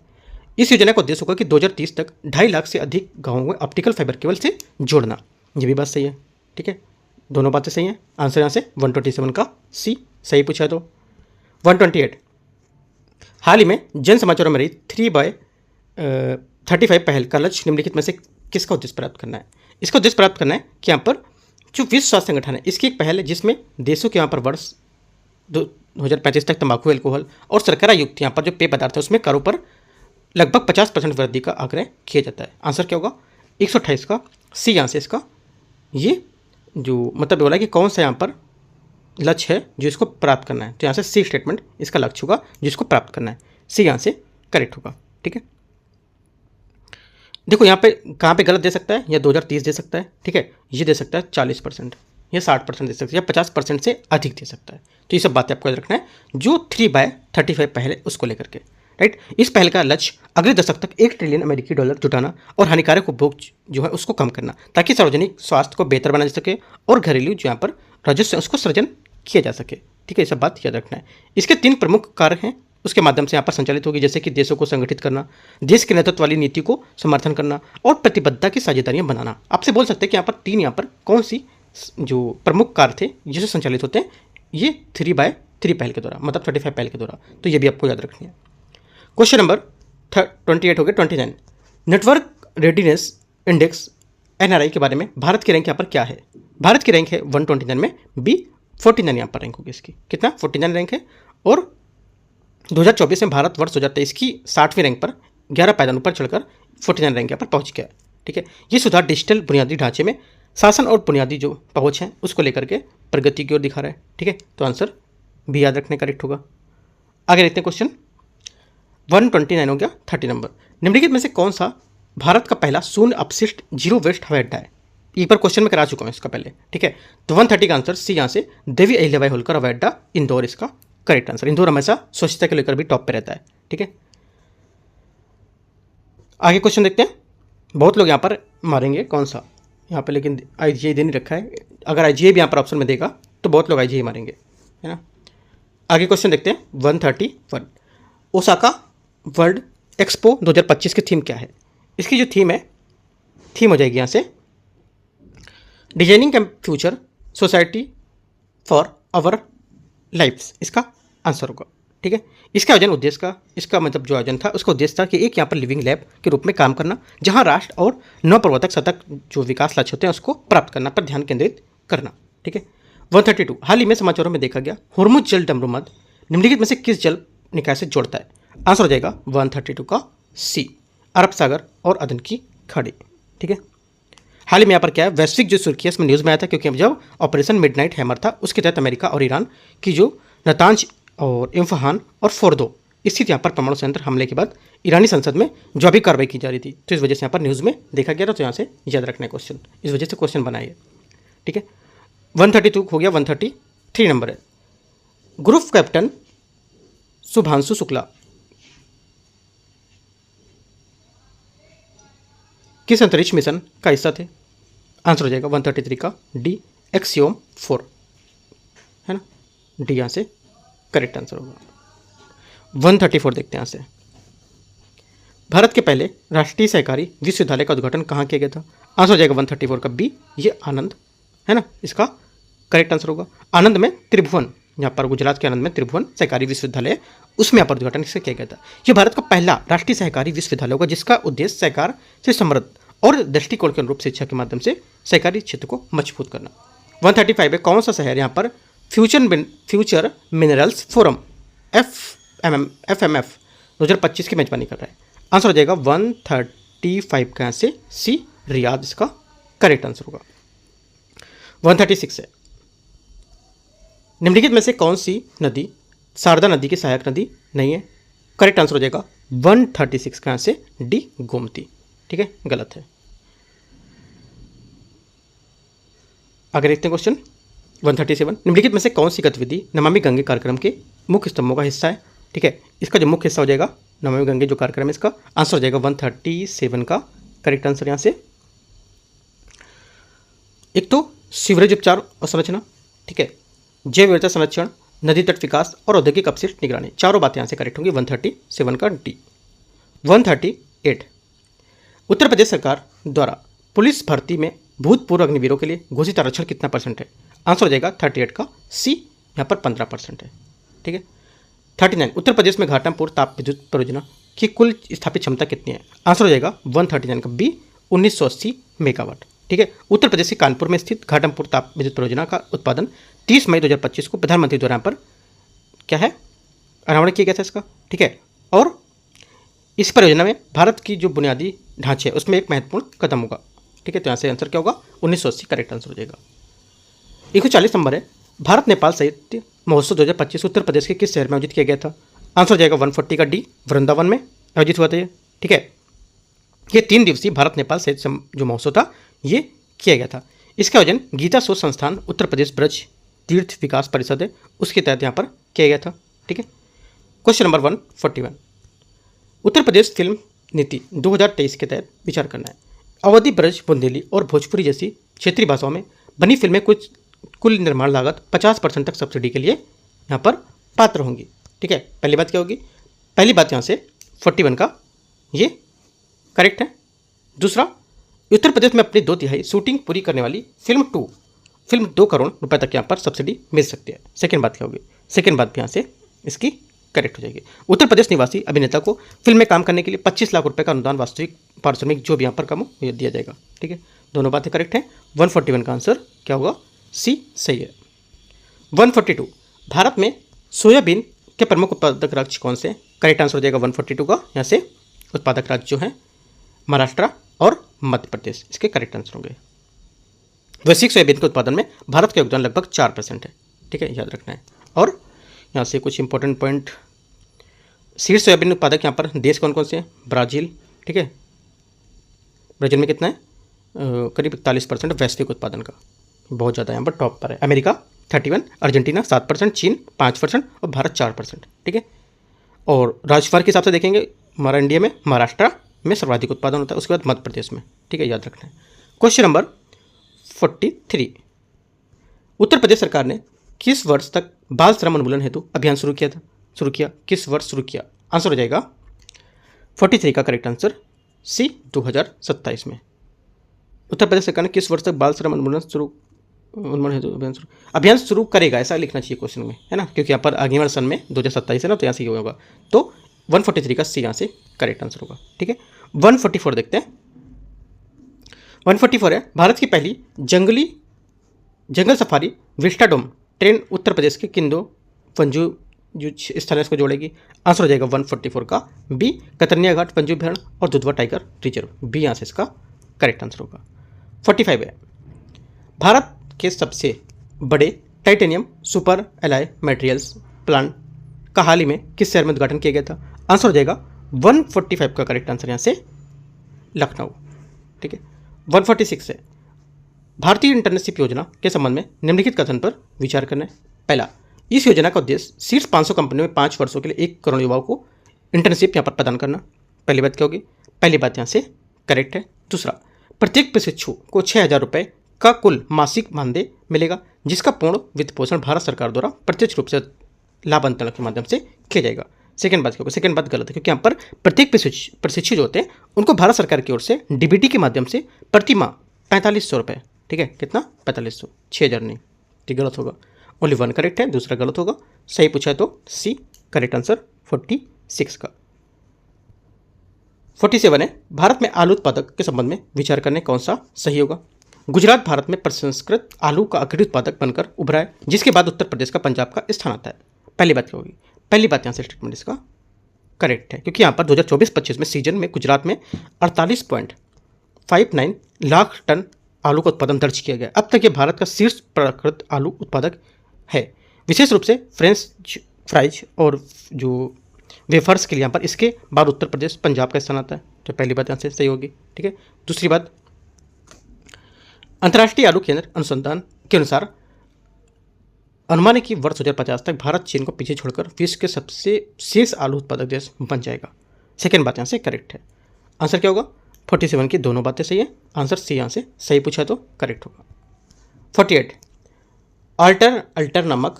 इस योजना का उद्देश्य होगा कि 2030 तक 2.5 लाख से अधिक गाँवों में ऑप्टिकल फाइबर केबल से जोड़ना, ये भी बात सही है। ठीक है, दोनों बातें सही हैं, आंसर यहाँ से 127 का सी सही पूछा है तो। 128, हाल ही में जन समाचारों में रही 3/35 पहल का लक्ष्य निम्नलिखित में से किसका उद्देश्य प्राप्त करना है। इसका उद्देश्य प्राप्त करना है कि यहाँ पर जो विश्व स्वास्थ्य संगठन है इसकी एक पहल है, जिसमें देशों के यहाँ पर वर्ष 2035 तक तंबाकू, अल्कोहल और शर्करा युक्त यहाँ पर जो पेय पदार्थ है उसमें करों पर लगभग 50% वृद्धि का आग्रह किया जाता है। आंसर क्या होगा, 128 का सी यहाँ से इसका ये जो मतलब बोला कि कौन सा यहाँ पर लक्ष्य है जो इसको प्राप्त करना है, तो यहाँ से सी स्टेटमेंट इसका लक्ष्य होगा जिसको प्राप्त करना है, सी यहाँ से करेक्ट होगा। ठीक है, देखो यहाँ पे कहाँ पे गलत दे सकता है, या 2030 दे सकता है। ठीक है, ये दे सकता है 40% या 60% दे सकता है, या 50% से अधिक दे सकता है। तो ये सब बातें आपको याद रखना है, जो 3/35 पहल है उसको लेकर के, राइट। इस पहल का लक्ष्य अगले दशक तक $1 ट्रिलियन जुटाना और हानिकारक उपभोग जो है उसको कम करना, ताकि सार्वजनिक स्वास्थ्य को बेहतर बनाया जा सके और घरेलू जो यहाँ पर राजस्व उसको सृजन किया जा सके। ठीक है, ये सब बात याद रखना है। इसके 3 प्रमुख कार्य हैं, उसके माध्यम से यहाँ पर संचालित होगी, जैसे कि देशों को संगठित करना, देश के नेतृत्व वाली नीति को समर्थन करना और प्रतिबद्धता की साझेदारियाँ बनाना। आपसे बोल सकते हैं कि यहाँ पर 3 यहाँ पर कौन सी जो प्रमुख कार्य थे जिसे संचालित होते हैं, ये 3/3 पहल के द्वारा, मतलब 35 पहल के द्वारा, तो ये भी आपको याद रखनी है। क्वेश्चन नंबर 28 हो गया। 29, नेटवर्क रेडीनेस इंडेक्स NRI के बारे में भारत की रैंक यहाँ पर क्या है। भारत की रैंक है 129 में, बी 49 यहाँ पर रैंक होगी इसकी, कितना 49 रैंक है। और 2024 में भारत वर्ष 2023 की 60वीं रैंक पर 11 पायदान ऊपर चढ़कर 49 रैंक यहाँ पर पहुँच गया। ठीक है, ये सुधार डिजिटल बुनियादी ढांचे में शासन और बुनियादी जो पहुँच है उसको लेकर के प्रगति की ओर दिखा रहा है। ठीक है, तो आंसर भी याद रखने करेक्ट होगा। आगे देखते हैं क्वेश्चन 129 हो गया। 30 नंबर, निम्नलिखित में से कौन सा भारत का पहला शून्य अपशिष्ट जीरो वेस्ट हवाई अड्डा है। एक बार क्वेश्चन में करा चुका हूँ इसका पहले, ठीक है। तो 130 का आंसर सी यहाँ से देवी अहिल्याबाई होलकर हवाई अड्डा इंदौर इसका करेक्ट आंसर। इंदौर हमेशा स्वच्छता को लेकर भी टॉप पे रहता है, ठीक है। आगे क्वेश्चन देखते हैं। बहुत लोग यहाँ पर मारेंगे कौन सा यहाँ पर, लेकिन IGI दे नहीं रखा है। अगर IGI भी यहाँ पर ऑप्शन में देगा तो बहुत लोग IGI मारेंगे, है ना। आगे क्वेश्चन देखते हैं 131। ओसाका वर्ल्ड एक्सपो 2025 की थीम क्या है? इसकी जो थीम हो जाएगी यहाँ से designing future society for our lifes, इसका आंसर होगा, ठीक है। इसका आयोजन उद्देश्य का, इसका मतलब जो आयोजन था उसका उद्देश्य था कि एक यहाँ पर लिविंग लैब के रूप में काम करना, जहाँ राष्ट्र और नवप्रवर्तक सतत जो विकास लक्ष्य होते हैं उसको प्राप्त करना पर ध्यान केंद्रित करना, ठीक है। 132। हाल ही में समाचारों में देखा गया हुर्मुज जल डमरूमध्य निम्नलिखित में से किस जल निकाय से जोड़ता है? आंसर हो जाएगा 132 का सी, अरब सागर और अदन की खाड़ी, ठीक है। हाल ही में यहाँ पर क्या है, वैश्विक जो सुर्खी है इसमें न्यूज़ में आया था, क्योंकि जब ऑपरेशन मिडनाइट हैमर था उसके तहत अमेरिका और ईरान की जो नतांज और इम्फहान और फोर्दो स्थित यहाँ पर परमाणु संयंत्र हमले के बाद ईरानी संसद में जो भी कार्रवाई की जा रही थी, तो इस वजह से यहाँ पर न्यूज़ में देखा गया था। तो यहाँ से याद रखना है क्वेश्चन, इस वजह से क्वेश्चन बनाइए, ठीक है। 132 हो गया। 133 नंबर है, ग्रुप कैप्टन शुभांशु शुक्ला किस अंतरिक्ष मिशन का हिस्सा थे? आंसर हो जाएगा 133 का डी, एक्सियोम 4, है ना। डी यहाँ से करेक्ट आंसर होगा। 134 देखते हैं यहाँ से, भारत के पहले राष्ट्रीय सहकारी विश्वविद्यालय का उद्घाटन कहाँ किया गया था? आंसर हो जाएगा 134 का बी, ये आनंद, है ना, इसका करेक्ट आंसर होगा। आनंद में त्रिभुवन, यहाँ पर गुजरात के आनंद में त्रिभुवन सहकारी विश्वविद्यालय, उसमें यहाँ पर उद्घाटन इससे किया गया था। यह भारत का पहला राष्ट्रीय सहकारी विश्वविद्यालय होगा जिसका उद्देश्य सहकार से समृद्ध और दृष्टिकोण के अनुरूप शिक्षा के माध्यम से सहकारी क्षेत्र को मजबूत करना। 135 है, कौन सा शहर यहाँ पर फ्यूचर मिनरल्स फोरम FMF 2025 की मेजबानी कर रहा है? आंसर हो जाएगा 135 का यहाँ से सी, रियाद इसका करेक्ट आंसर होगा। 136 है, निम्नलिखित में से कौन सी नदी शारदा नदी की सहायक नदी नहीं है? करेक्ट आंसर हो जाएगा 136 का यहाँ से डी, गोमती, ठीक है, गलत है। आगे देखते हैं क्वेश्चन 137। निम्नलिखित में से कौन सी गतिविधि नमामि गंगे कार्यक्रम के मुख्य स्तंभों का हिस्सा है? ठीक है, इसका जो मुख्य हिस्सा हो जाएगा नमामि गंगे जो कार्यक्रम है, इसका आंसर हो जाएगा 137 का करेक्ट आंसर यहाँ से। एक तो सीवरेज उपचार और संरचना, ठीक है, जैव विविधता संरक्षण, नदी तट विकास और औद्योगिक अपशिष्ट निगरानी, चारों बातें यहाँ से करेक्ट होंगी। 137 का डी। 138, उत्तर प्रदेश सरकार द्वारा पुलिस भर्ती में भूतपूर्व अग्निवीरों के लिए घोषित आरक्षण कितना % है? आंसर हो जाएगा 38 का सी, यहाँ पर 15% है, ठीक है। 39, उत्तर प्रदेश में घाटमपुर ताप विद्युत परियोजना की कुल स्थापित क्षमता कितनी है? आंसर हो जाएगा 139 का बी, 1980 मेगावाट, ठीक है। उत्तर प्रदेश के कानपुर में स्थित घाटमपुर ताप विद्युत परियोजना का उत्पादन 30 मई 2025 को प्रधानमंत्री द्वारा यहाँ पर क्या है अनावरण किया गया था इसका, ठीक है। और इस परियोजना में भारत की जो बुनियादी ढांचे है उसमें एक महत्वपूर्ण कदम होगा, ठीक है। तो यहाँ से आंसर क्या होगा 1980 करेक्ट आंसर हो जाएगा। 140 नंबर है, भारत नेपाल साहित्य महोत्सव 2025 उत्तर प्रदेश के किस शहर में आयोजित किया गया था? आंसर हो जाएगा 140 का डी, वृंदावन में आयोजित हुआ था ये, ठीक है। ये 3 दिवसीय भारत नेपाल साहित्य जो महोत्सव था ये किया गया था। इसका आयोजन गीता शोध संस्थान उत्तर प्रदेश ब्रज तीर्थ विकास परिषद है उसके तहत यहाँ पर किया गया था, ठीक है। Question number 141, Uttar Pradesh film नीति 2023 के तहत विचार करना है। अवधी, ब्रज, बुंदेली और भोजपुरी जैसी क्षेत्रीय भाषाओं में बनी फिल्में कुल निर्माण लागत 50% तक सब्सिडी के लिए यहाँ पर पात्र होंगी, ठीक है। पहली बात क्या होगी? पहली बात यहाँ से 41 का ये करेक्ट है। दूसरा, उत्तर प्रदेश में अपनी 2/3 शूटिंग पूरी करने वाली फिल्म 2 करोड़ रुपए तक यहाँ पर सब्सिडी मिल सकती है। सेकेंड बात क्या होगी? सेकेंड बात भी यहाँ से इसकी करेक्ट हो जाएगी। उत्तर प्रदेश निवासी अभिनेता को फिल्म में काम करने के लिए 25 लाख रुपए का अनुदान वास्तविक पारिश्रमिक जो भी यहाँ पर कम हो ये दिया जाएगा, ठीक है। दोनों बातें करेक्ट हैं। 141 का आंसर क्या होगा? सी सही है। 142, भारत में सोयाबीन के प्रमुख उत्पादक राज्य कौन से? करेक्ट आंसर हो जाएगा 142 का यहाँ से उत्पादक राज्य जो है महाराष्ट्र और मध्य प्रदेश, इसके करेक्ट आंसर होंगे। वैश्विक सोयाबीन के उत्पादन में भारत का योगदान लगभग 4% है, ठीक है, याद रखना है। और यहाँ से कुछ इंपॉर्टेंट पॉइंट, सीड सोयाबीन उत्पादक यहाँ पर देश कौन कौन से हैं? ब्राज़ील, ठीक है, ब्राज़ील में कितना है करीब 41% वैश्विक उत्पादन का, बहुत ज़्यादा यहाँ पर टॉप पर है। अमेरिका 31, अर्जेंटीना 7%, चीन 5% और भारत 4%। ठीक है, और राज्यवार के हिसाब से देखेंगे हमारा इंडिया में महाराष्ट्र में सर्वाधिक उत्पादन होता है, उसके बाद मध्य प्रदेश में। ठीक है, याद रखना है। क्वेश्चन नंबर 43, उत्तर प्रदेश सरकार ने किस वर्ष तक बाल श्रम उन्मूलन हेतु अभियान शुरू किया? किस वर्ष शुरू किया? आंसर हो जाएगा 43 का करेक्ट आंसर सी, 2027 में। उत्तर प्रदेश सरकार ने किस वर्ष तक बाल श्रम उन्मूलन हेतु अभियान शुरू करेगा, ऐसा लिखना चाहिए क्वेश्चन में, है ना, क्योंकि यहाँ पर आगे वाला सन में 2027 है ना, तो यहाँ से ये होगा, तो 143 का सी यहाँ से करेक्ट आंसर होगा। ठीक है, 144 देखते हैं। 144 है, भारत की पहली जंगल safari vistadome train Uttar Pradesh के किन दो पंजू जो स्थल है इसको जोड़ेगी? आंसर हो जाएगा 144 का बी, कतरनिया घाट पंजू अभ्यारण्य और दुधवा टाइगर रिजर्व, बी यहाँ से इसका करेक्ट आंसर होगा। 45 है, भारत के सबसे बड़े titanium super alloy materials plant का हाल ही में किस शहर में उद्घाटन किया गया था? आंसर हो जाएगा 145 का करेक्ट आंसर यहाँ से लखनऊ। ठीक है, 146 है, भारतीय इंटर्नशिप योजना के संबंध में निम्नलिखित कथन पर विचार करना है। पहला, इस योजना का उद्देश्य शीर्ष 500 कंपनियों में 5 वर्षों के लिए 1 करोड़ युवाओं को इंटर्नशिप यहाँ पर प्रदान करना। पहली बात क्या होगी? पहली बात यहाँ से करेक्ट है। दूसरा, प्रत्येक प्रशिक्षु को 6,000 रुपये का कुल मासिक मानदेय मिलेगा, जिसका पूर्ण वित्त पोषण भारत सरकार द्वारा प्रत्यक्ष रूप से लाभ अंतरण के माध्यम से किया जाएगा। सेकंड बात क्या होगी? सेकंड बात गलत है, क्योंकि यहाँ पर प्रत्येक प्रशिक्षु जो होते हैं उनको भारत सरकार की ओर से डीबीटी के माध्यम से प्रति माह 4500 रुपये, ठीक है, कितना? 4500, 6,000 नहीं, ठीक, गलत होगा। ओनली 1 करेक्ट है, दूसरा गलत होगा। सही पूछा है तो सी करेक्ट आंसर 46 का। 47 है, भारत में आलू उत्पादक के संबंध में विचार करने कौन सा सही होगा? गुजरात भारत में प्रसंस्कृत आलू का अग्रणी उत्पादक बनकर उभरा है, जिसके बाद उत्तर प्रदेश का पंजाब का स्थान आता है। पहली बात क्या होगी? पहली बात यहाँ से स्टेटमेंट इसका करेक्ट है, क्योंकि यहाँ पर 2024-25 में सीजन में गुजरात में 48.59 लाख टन आलू का उत्पादन दर्ज किया गया। अब तक ये भारत का शीर्ष प्राकृत आलू उत्पादक है। विशेष रूप से फ्रेंच फ्राइज और जो वेफर्स के लिए यहाँ पर इसके बाद उत्तर प्रदेश पंजाब का स्थान आता है, तो पहली बात यहाँ से सही होगी। ठीक है, दूसरी बात, अंतर्राष्ट्रीय आलू केंद्र अनुसंधान के अनुसार अनुमान है कि वर्ष 2050 तक भारत चीन को पीछे छोड़कर विश्व के सबसे शीर्ष आलू उत्पादक देश बन जाएगा। सेकेंड बात यहाँ से करेक्ट है। आंसर क्या होगा? 47 की दोनों बातें सही है, आंसर सी यहाँ से सही पूछा तो करेक्ट होगा। 48, अल्टर नामक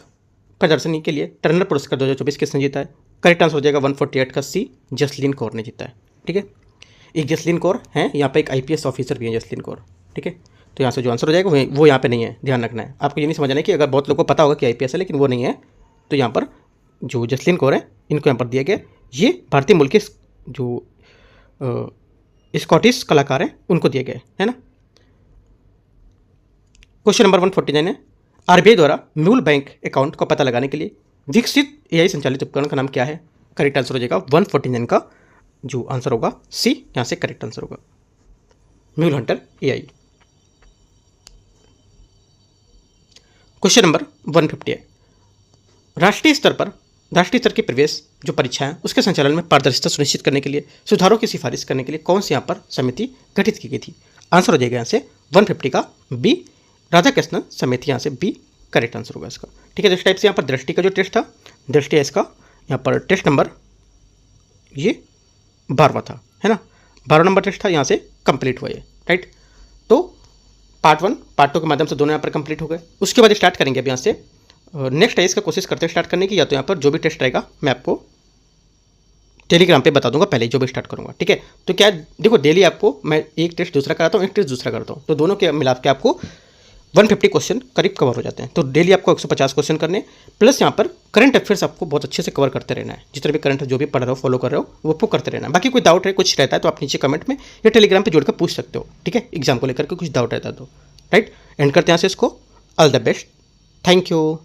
प्रदर्शनी के लिए टर्नर पुरस्कार 2024 किसने जीता है? करेक्ट आंसर हो जाएगा 148 का सी, जसलीन कौर ने जीता है। ठीक है, एक जसलीन कौर है, यहाँ पे एक IPS ऑफिसर भी है जसलीन कौर। ठीक है, तो यहाँ से जो आंसर हो जाएगा वो यहाँ पे नहीं है, ध्यान रखना है। आपको ये नहीं समझना है कि अगर बहुत लोगों को पता होगा कि IPS है लेकिन वो नहीं है, तो यहाँ पर जो जसलीन कौर है इनको यहाँ पर दिया गया, ये भारतीय मूल के जो स्कॉटिश कलाकार हैं उनको दिए गए, है ना। क्वेश्चन नंबर 149 है, RBI द्वारा मूल बैंक अकाउंट का पता लगाने के लिए विकसित AI संचालित उपकरण का नाम क्या है? करेक्ट आंसर हो जाएगा 149 का जो आंसर होगा सी, यहाँ से करेक्ट आंसर होगा mule Hunter AI। Question number 150 है, राष्ट्रीय स्तर की प्रवेश जो परीक्षा है उसके संचालन में पारदर्शिता सुनिश्चित करने के लिए सुधारों की सिफारिश करने के लिए कौन सी यहाँ पर समिति गठित की गई थी? आंसर हो जाएगा यहाँ से 150 का बी, राधाकृष्णन समिति, यहाँ से बी करेक्ट आंसर होगा इसका। ठीक है, तो इस टाइप से यहाँ पर दृष्टि का जो टेस्ट था, दृष्टि है इसका, यहाँ पर टेस्ट नंबर ये 12वां था, है ना, 12 नंबर टेस्ट था, यहाँ से कंप्लीट हुआ ये, राइट। तो पार्ट 1 पार्ट 2 के माध्यम से दोनों यहाँ पर कंप्लीट हो गए। उसके बाद स्टार्ट करेंगे अब यहाँ से नेक्स्ट है इसका कोशिश करते हैं स्टार्ट करने की, या तो यहाँ पर जो भी टेस्ट रहेगा मैं आपको टेलीग्राम पे बता दूंगा पहले जो भी स्टार्ट करूंगा। ठीक है, तो क्या देखो डेली आपको मैं एक टेस्ट दूसरा कराता हूँ, एक टेस्ट दूसरा करता हूँ, तो दोनों के मिला के आपको 150 क्वेश्चन करीब कवर हो जाते हैं। तो डेली आपको 150 क्वेश्चन करने, प्लस यहाँ पर करंट अफेयर्स आपको बहुत अच्छे से कवर करते रहना है। जितने भी करंट जो भी पढ़ रहे हो फॉलो कर रहे हो वो आपको करते रहना है। बाकी कोई डाउट है कुछ रहता है तो आप नीचे कमेंट में या टेलीग्राम पर जोड़कर पूछ सकते हो। ठीक है, एग्जाम को लेकर के कुछ डाउट रहता है तो, राइट। एंड करते हैं यहाँ से इसको, all the best, thank you.